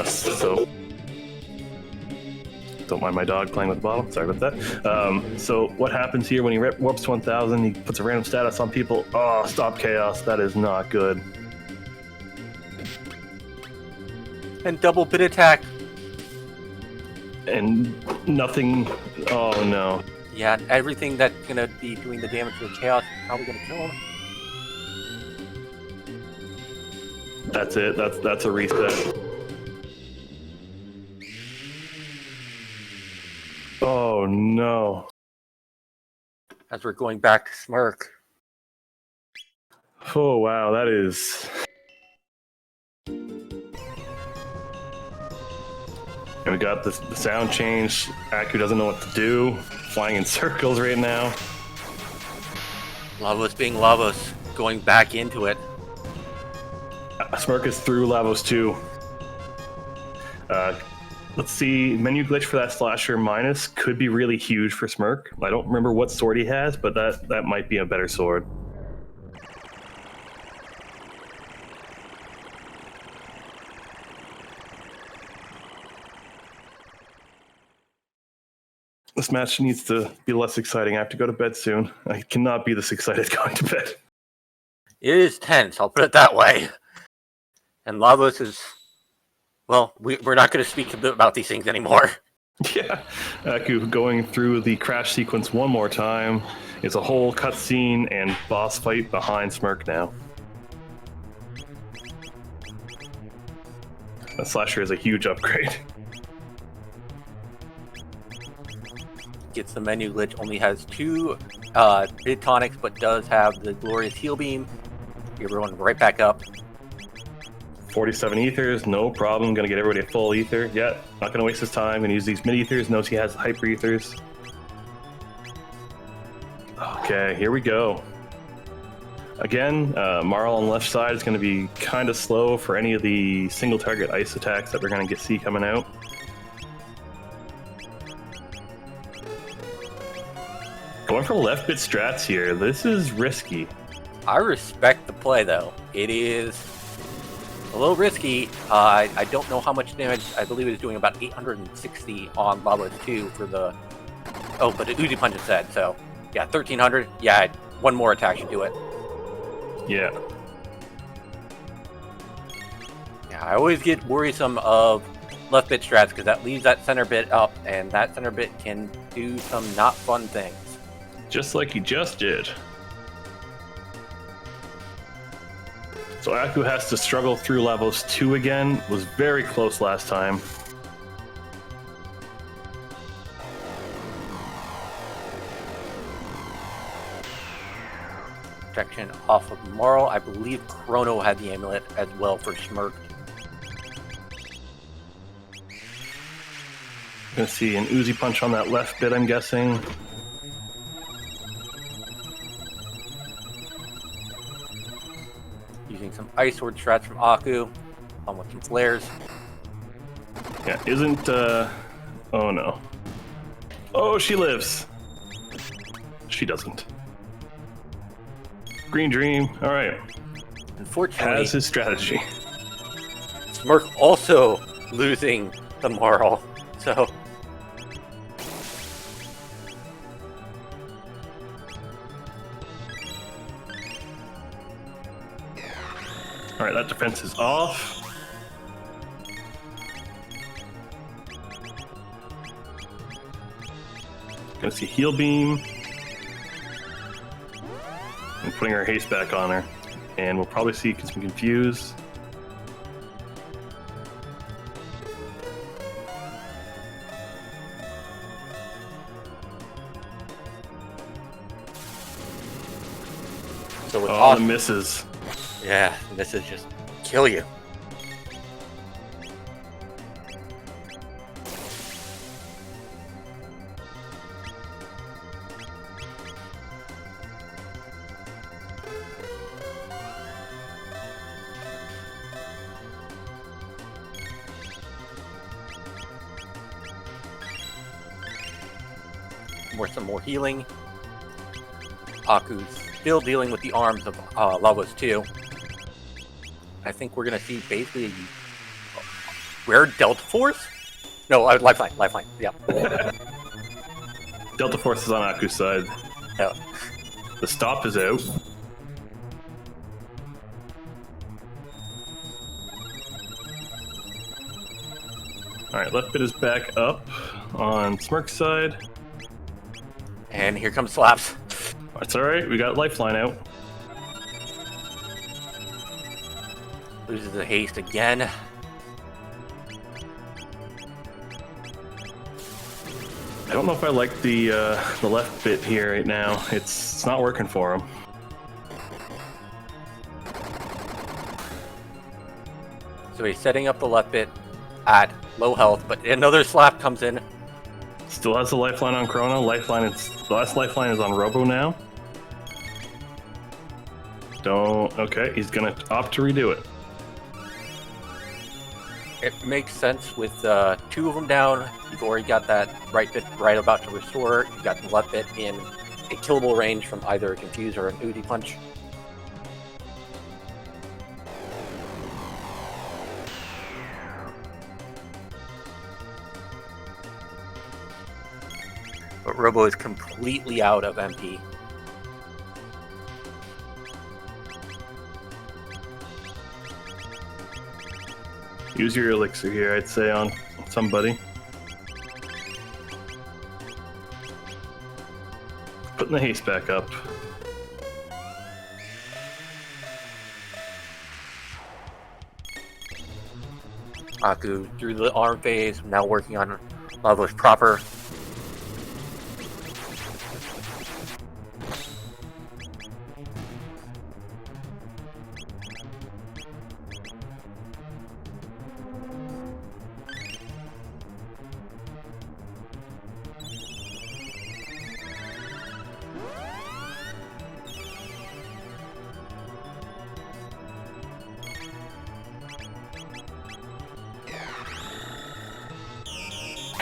So, don't mind my dog playing with the bottle. Sorry about that. So, what happens here when he warps to 1000? He puts a random status on people. Oh, stop chaos. That is not good. And double bit attack. And nothing. Oh no. Yeah, everything that's gonna be doing the damage to the chaos is probably gonna kill him. That's it. That's a reset. Oh no. As we're going back to Smirk. Oh wow, that is. And we got the sound change. Aku doesn't know what to do. Flying in circles right now. Lavos being Lavos, going back into it. Smirk is through Lavos too. Let's see. Menu glitch for that slasher minus could be really huge for Smirk. I don't remember what sword he has, but that might be a better sword. This match needs to be less exciting. I have to go to bed soon. I cannot be this excited going to bed. It is tense, I'll put it that way. And Lavos is... Well, we're not going to speak about these things anymore. Yeah. Aku going through the crash sequence one more time. It's a whole cutscene and boss fight behind Smirk now. That slasher is a huge upgrade. Gets the menu glitch, only has 2 bid tonics, but does have the glorious heal beam. Get everyone right back up. 47 ethers, no problem. Gonna get everybody a full ether. Yeah, not gonna waste his time. Gonna use these mid ethers. Knows he has hyper ethers. Okay, here we go. Again, Marl on the left side is gonna be kind of slow for any of the single target ice attacks that we're gonna see coming out. Going for left bit strats here. This is risky. I respect the play, though. It is a little risky. I don't know how much damage. I believe it's doing about 860 on Lavos 2 for the... Oh, but the Uzi Punch instead, so... Yeah, 1300. Yeah, one more attack should do it. Yeah. Yeah, I always get worrisome of left bit strats because that leaves that center bit up, and that center bit can do some not fun things. Just like he just did. So Aku has to struggle through Lavos 2 again. Was very close last time. Protection off of Marl. I believe Chrono had the amulet as well for Smirk. Gonna see an Uzi Punch on that left bit, I'm guessing. Using some Ice Sword strats from Aku, along with some flares. Yeah, isn't, oh no. Oh, she lives. She doesn't. Green Dream, alright. Unfortunately, Has his strategy. Smirk also losing the Marl, so... Alright, that defense is off. Gonna see heal beam. And putting her haste back on her. And we'll probably see some confuse. So with all Aku, the misses. yeah, this is just kill you. some more healing. Aku's still dealing with the arms of Lavos too. I think we're gonna see basically a rare Delta Force? No, Lifeline, yeah. Delta Force is on Aku's side. Yeah. The stop is out. Alright, left bit is back up on Smirk's side. And here comes Slaps. That's alright, we got Lifeline out. Loses the haste again. I don't know if I like the left bit here right now. It's not working for him. So he's setting up the left bit at low health, but another slap comes in. Still has the lifeline on Chrono. The last lifeline is on Robo now. Okay, he's gonna opt to redo it. It makes sense with two of them down. You've already got that right bit right about to restore. You got the left bit in a killable range from either a Confuse or an Uzi Punch. But Robo is completely out of MP. Use your elixir here, I'd say, on somebody. Putting the haste back up. Aku through the arm phase, now working on Lavos proper.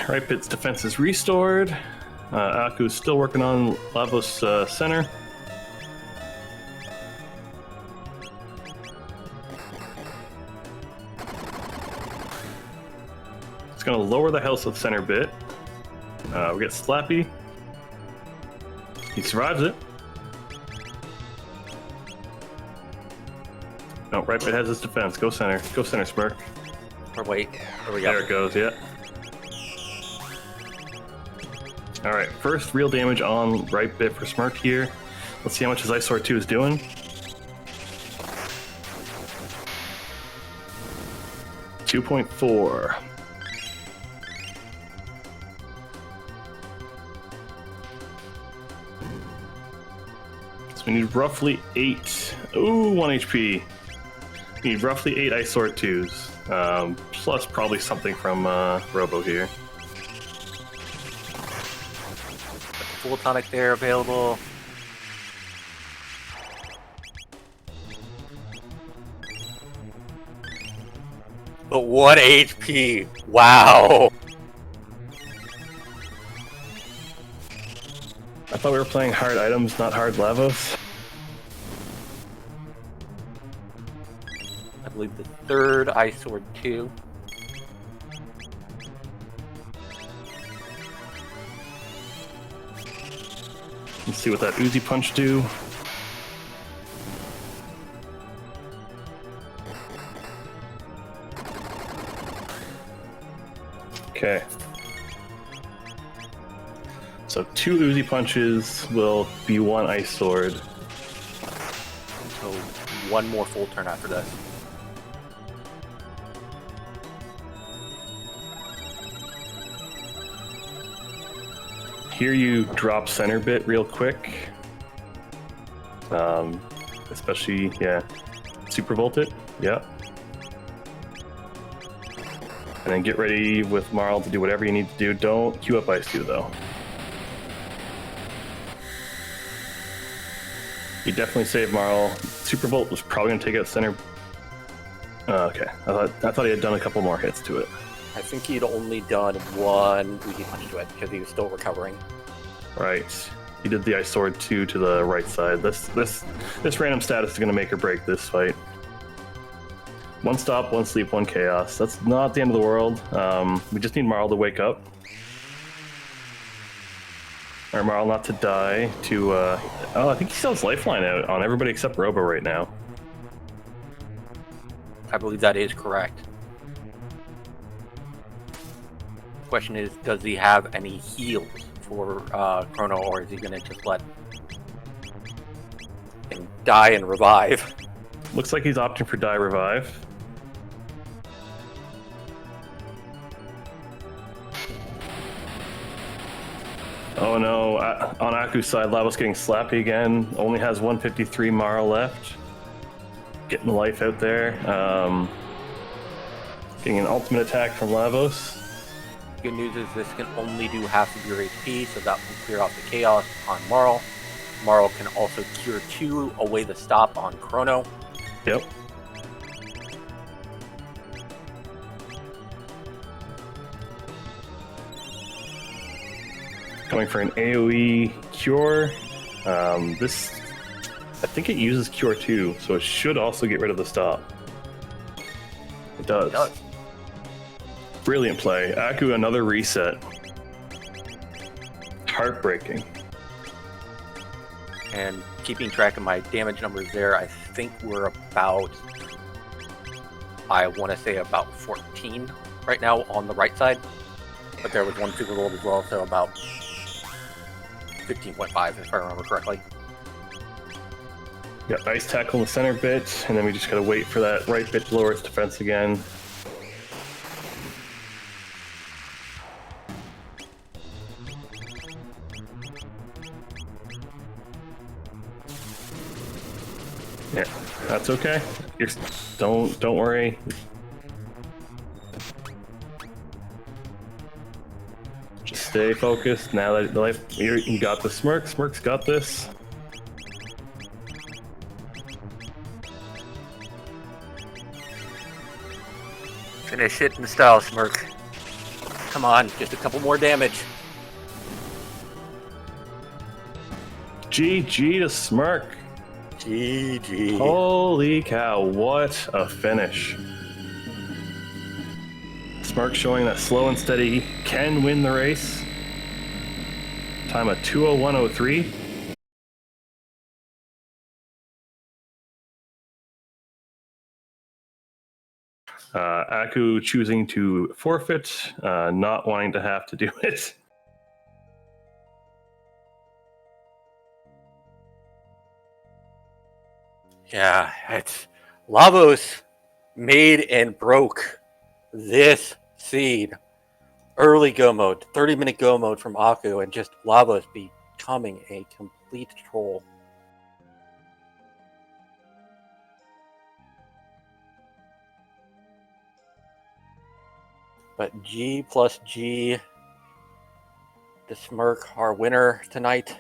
Right bit's defense is restored. Aku's still working on Lavos center. It's going to lower the health of center bit. We get Slappy. He survives it. No, right bit has his defense. Go center. Go center, Smirk. Or wait, there we go. There it goes, yeah. Alright, first real damage on right bit for Smirk here. Let's see how much his Ice Sword 2 is doing. $2.4. So we need roughly 8. Ooh, 1 HP. We need roughly 8 Ice Sword 2s. Plus probably something from Robo here. Full tonic there available. But 1 HP. Wow. I thought we were playing hard items, not hard Lavos. I believe the third Ice Sword 2. Let's see what that Uzi Punch do. Okay. So 2 Uzi Punches will be 1 Ice Sword. So 1 more full turn after this. Here you drop center bit real quick. Especially, yeah, super volt it, yeah. And then get ready with Marl to do whatever you need to do. Don't queue up Ice 2 though. You definitely save Marl. Super Volt was probably gonna take out center. Okay, I thought he had done a couple more hits to it. I think he'd only done 1 Uzi Punch to it because he was still recovering. Right. He did the ice sword 2 to the right side. This random status is going to make or break this fight. 1 stop, 1 sleep, 1 chaos. That's not the end of the world. We just need Marl to wake up. Or Marl not to die to... I think he still has Lifeline out on everybody except Robo right now. I believe that is correct. Question is, does he have any heals for Chrono, or is he going to just let him die and revive? Looks like he's opting for die revive. Oh no, on Aku's side, Lavos getting slappy again. Only has 153 Mara left. Getting life out there. Getting an ultimate attack from Lavos. Good news is this can only do half of your HP, so that will clear off the chaos on Marl. Marl can also cure 2 away the stop on Chrono. Yep. Going for an AoE cure. This, I think it uses cure 2, so it should also get rid of the stop. It does. It does. Brilliant play. Aku, another reset. Heartbreaking. And keeping track of my damage numbers there, I think we're about, I want to say about 14 right now on the right side. But there was one super gold as well, so about 15.5 if I remember correctly. Got ice tackle in the center bit, and then we just gotta wait for that right bit to lower its defense again. Yeah, that's okay. Don't worry. Just stay focused. Now that the life, you got the Smirk. Smirk's got this. Finish it in style, Smirk. Come on, just a couple more damage. GG to Smirk. GG. Holy cow, what a finish. Smirk showing that slow and steady can win the race. Time of 2:01:03. Aku choosing to forfeit, not wanting to have to do it. Yeah, it's Lavos made and broke this seed. Early go mode, 30-minute go mode from Aku, and just Lavos becoming a complete troll. But G plus G, the Smirk, our winner tonight,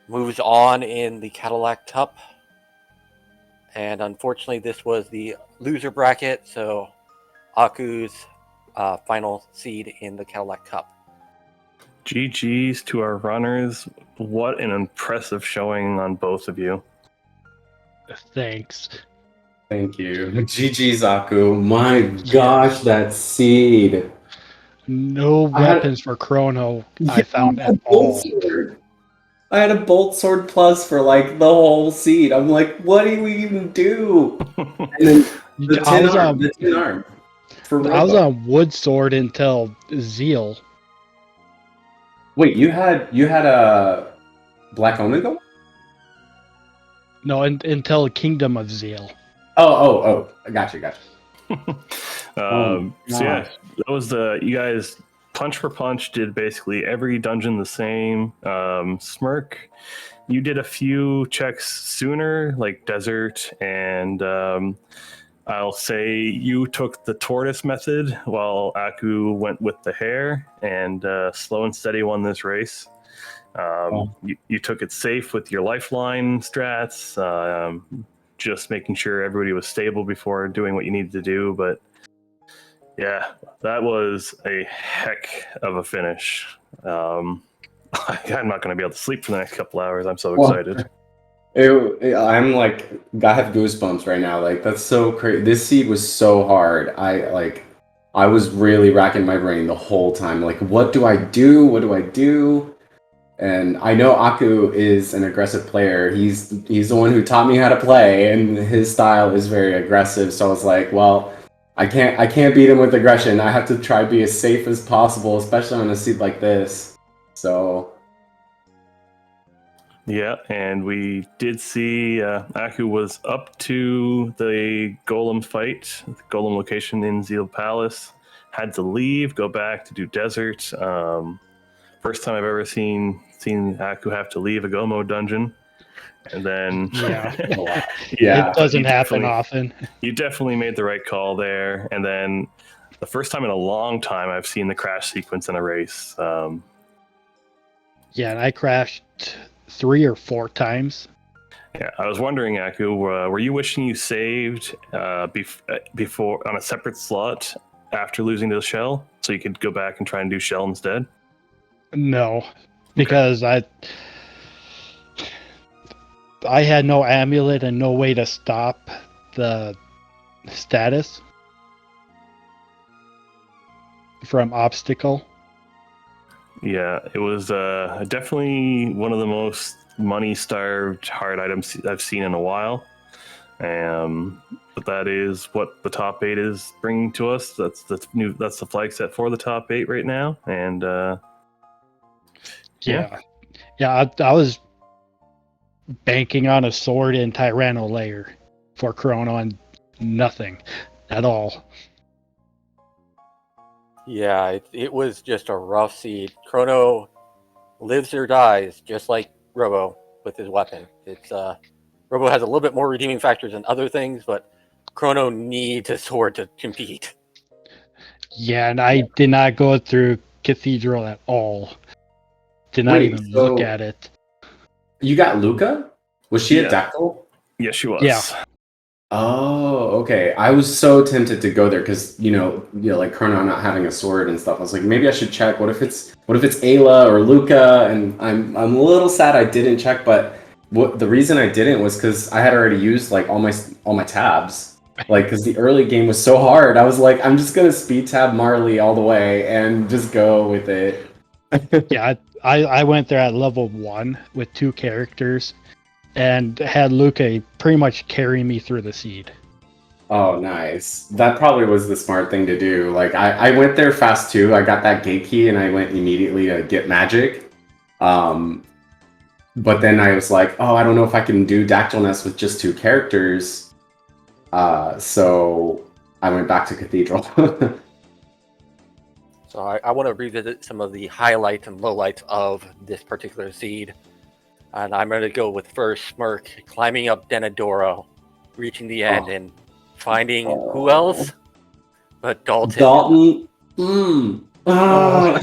moves on in the Cadillac Cup. And unfortunately, this was the loser bracket, so Aku's final seed in the Cadillac Cup. GG's to our runners. What an impressive showing on both of you. Thanks. Thank you. GG's, Aku. My gosh, that seed. No weapons for Chrono I found at bolt all. sword. I had a bolt sword plus for like the whole seed. I'm like, what do we even do? And then the tin arm. I was on wood sword until Zeal. Wait, you had a Black Omega? No, until Kingdom of Zeal. Oh, I got you. So yeah, that was you guys punch for punch did basically every dungeon the same. Smirk, you did a few checks sooner, like desert, and I'll say you took the tortoise method while Aku went with the hare, and slow and steady won this race. You took it safe with your lifeline strats, just making sure everybody was stable before doing what you needed to do. But yeah, that was a heck of a finish. I'm not going to be able to sleep for the next couple hours. I'm so Well, excited. I'm like, I have goosebumps right now. Like, that's so crazy. This seed was so hard. I was really racking my brain the whole time. Like, what do I do? What do I do? And I know Aku is an aggressive player. He's the one who taught me how to play, and his style is very aggressive. So I was like, well, I can't beat him with aggression. I have to try to be as safe as possible, especially on a seed like this. So. Yeah, and we did see Aku was up to the Golem fight, the Golem location in Zeal Palace. Had to leave, go back to do desert. First time I've ever seen Aku have to leave a Gomo dungeon. And then Yeah. Yeah, It doesn't you happen definitely- often. you definitely made the right call there. And then the first time in a long time I've seen the crash sequence in a race. Yeah, and I crashed 3 or 4 times. Yeah, I was wondering, Aku, were you wishing you saved before on a separate slot after losing to the shell, so you could go back and try and do shell instead? No, because I had no amulet and no way to stop the status from obstacle. Yeah, it was definitely one of the most money-starved hard items I've seen in a while. But that is what the top 8 is bringing to us. That's the flag set for the top 8 right now, and Yeah, I was banking on a sword and Tyranno layer for Chrono and nothing at all. Yeah, it was just a rough seed. Chrono lives or dies, just like Robo with his weapon. It's Robo has a little bit more redeeming factors than other things, but Chrono needs a sword to compete. Yeah, and I did not go through Cathedral at all. Did not Wait, even so- look at it. You got Luca? Was she Yeah. a Dactyl? yes, she was. Yeah. Oh, okay. I was so tempted to go there because like Chrono not having a sword and stuff. I was like, maybe I should check. What if it's Ayla or Luca? And I'm a little sad I didn't check, but the reason I didn't was because I had already used like all my tabs. Like, because the early game was so hard, I was like, I'm just gonna speed tab Marley all the way and just go with it. Yeah, I went there at level 1 with 2 characters and had Luca pretty much carry me through the seed. Oh, nice. That probably was the smart thing to do. Like, I went there fast too. I got that gate key and I went immediately to get magic. But then I was like, oh, I don't know if I can do Dactyl Nest with just 2 characters. So I went back to Cathedral. So I want to revisit some of the highlights and lowlights of this particular seed. And I'm going to go with first Smirk climbing up Denadoro, reaching the end, and finding who else but Dalton. Dalton. Oh,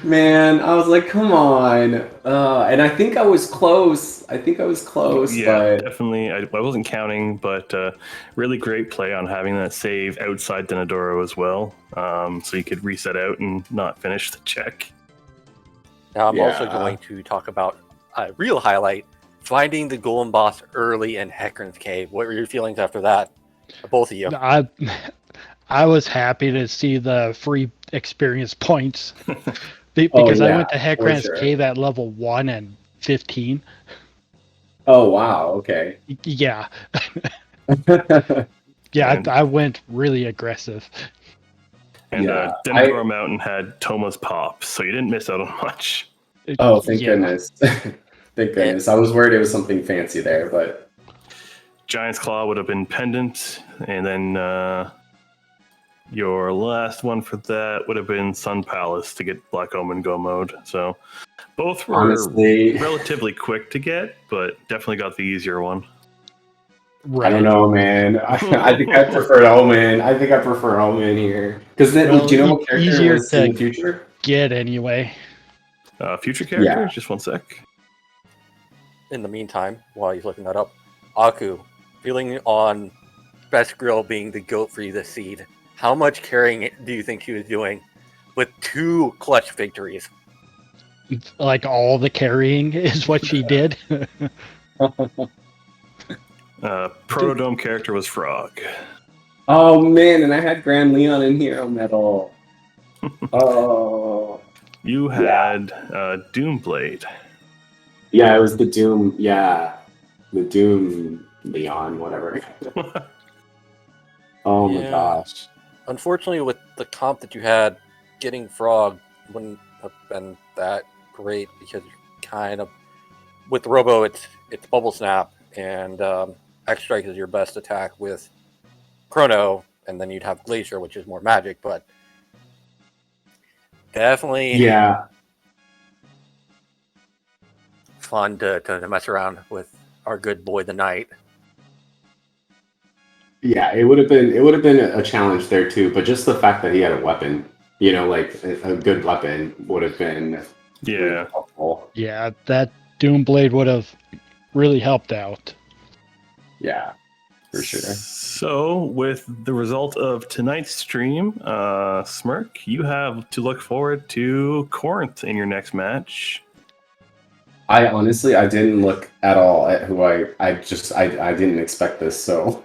man, I was like, come on. And I think I was close. Yeah, But definitely. I wasn't counting, but really great play on having that save outside Denadoro as well, so you could reset out and not finish the check. Now I'm also Yeah. going to talk about a real highlight, finding the Golem boss early in Hecarim's Cave. What were your feelings after that? Both of you. I was happy to see the free experience points because I went to Hecarim's sure. Cave at level 1 and 15. Oh, wow. Okay. Yeah, And- I went really aggressive. And Yeah, Denadoro Mountain had Toma's Pop, so you didn't miss out on much. Oh, thank Yeah. goodness. Thank goodness. I was worried it was something fancy there, but Giant's Claw would have been Pendant, and then your last one for that would have been Sun Palace to get Black Omen Go mode. So both were honestly, relatively quick to get, but definitely got the easier one. Right. I don't know, man. I think I prefer Omen. I think I prefer Omen here. Because then, Well, do you know what character easier was in to- the future? Get anyway. Future character? Yeah. Just one sec. In the meantime, while he's looking that up, Aku, feeling on Best Grill being the goat for you this seed, how much carrying do you think he was doing? with 2 clutch victories. Like all the carrying is what she did. Protodome character was Frog. Oh man, and I had Grand Leon in Hero Metal. Oh. You had Doomblade. Yeah, it was the Doom. Yeah, the Doom Leon, whatever. Oh my Yeah. gosh. Unfortunately, with the comp that you had, getting Frog wouldn't have been that great because kind of with Robo, it's Bubble Snap and X Strike is your best attack with Chrono, and then you'd have Glacier, which is more magic, but definitely Yeah, fun to mess around with our good boy the Knight. yeah, it would have been a challenge there too. But just the fact that he had a weapon, you know, like a good weapon, would have been really Yeah. helpful. Yeah, that Doomblade would have really helped out. Yeah, for sure. So, with the result of tonight's stream, Smirk, you have to look forward to Corinth in your next match. I honestly, I didn't look at all at who I didn't expect this. So,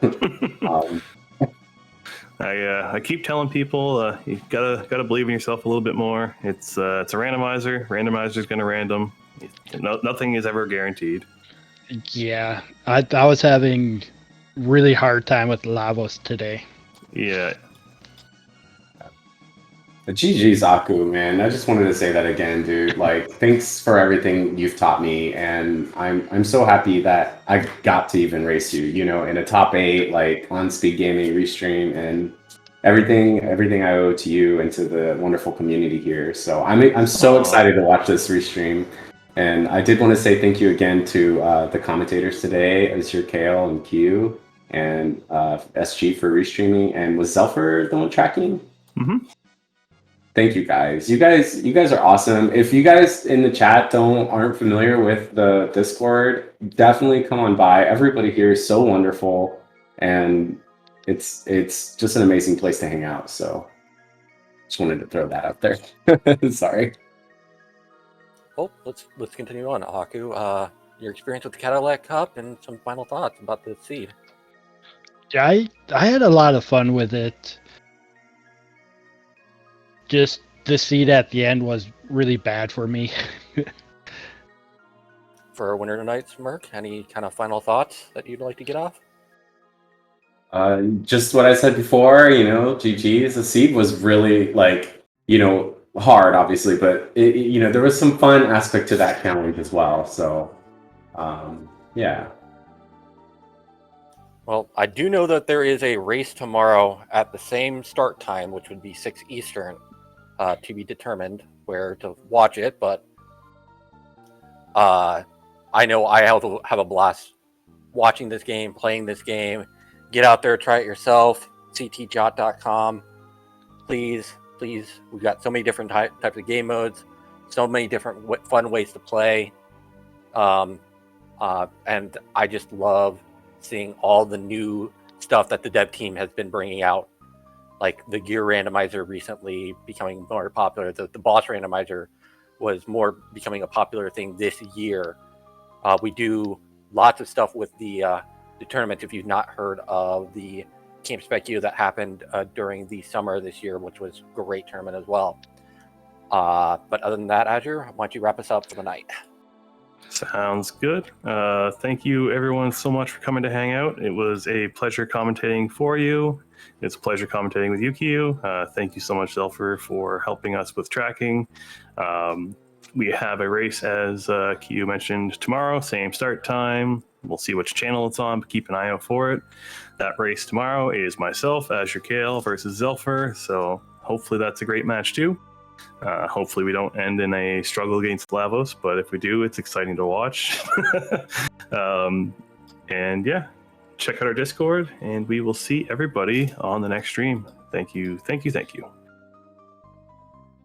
I keep telling people you gotta believe in yourself a little bit more. It's a randomizer. Randomizer's gonna random. Nothing is ever guaranteed. Yeah, I was having really hard time with Lavos today. Yeah. GG's Aku, man. I just wanted to say that again, dude. Like, thanks for everything you've taught me, and I'm so happy that I got to even race you. You know, in a top 8, like on Speed Gaming restream, and everything I owe to you and to the wonderful community here. So I'm so Aw. excited to watch this restream, and I did want to say thank you again to the commentators today, Azure Kale and Q, and SG for restreaming, and was Zelfer the one tracking? Mm-hmm. Thank you guys. You guys are awesome. If you guys in the chat aren't familiar with the Discord, definitely come on by. Everybody here is so wonderful, and it's just an amazing place to hang out. So just wanted to throw that out there. Sorry. Well, let's continue on, Aku. Your experience with the Cadillac Cup and some final thoughts about the seed. I had a lot of fun with it. Just the seed at the end was really bad for me. For a winner tonight, Smirk, any kind of final thoughts that you'd like to get off? Just what I said before, you know, GG's. The seed was really like, you know, hard, obviously, but you know, there was some fun aspect to that challenge as well. So, yeah. Well, I do know that there is a race tomorrow at the same start time, which would be 6 Eastern, to be determined where to watch it. But I know I have a blast watching this game, playing this game. Get out there, try it yourself. ctjot.com. Please. We've got so many different types of game modes, so many different fun ways to play. And I just love seeing all the new stuff that the dev team has been bringing out, like the gear randomizer recently becoming more popular. The boss randomizer was becoming a popular thing this year. We do lots of stuff with the tournament. If you've not heard of the Camp Spec-U that happened during the summer this year, which was a great tournament as well. But other than that, Azure, why don't you wrap us up for the night? Sounds good. Thank you, everyone, so much for coming to hang out. It was a pleasure commentating for you. It's a pleasure commentating with Yukio. Thank you so much, Zelfer, for helping us with tracking. We have a race, as Q mentioned, tomorrow, same start time. We'll see which channel it's on, but keep an eye out for it. That race tomorrow is myself, Azure Kale, versus Zelfer, so hopefully that's a great match too. Hopefully we don't end in a struggle against Lavos, but if we do, it's exciting to watch. And yeah, check out our Discord, and we will see everybody on the next stream. Thank you.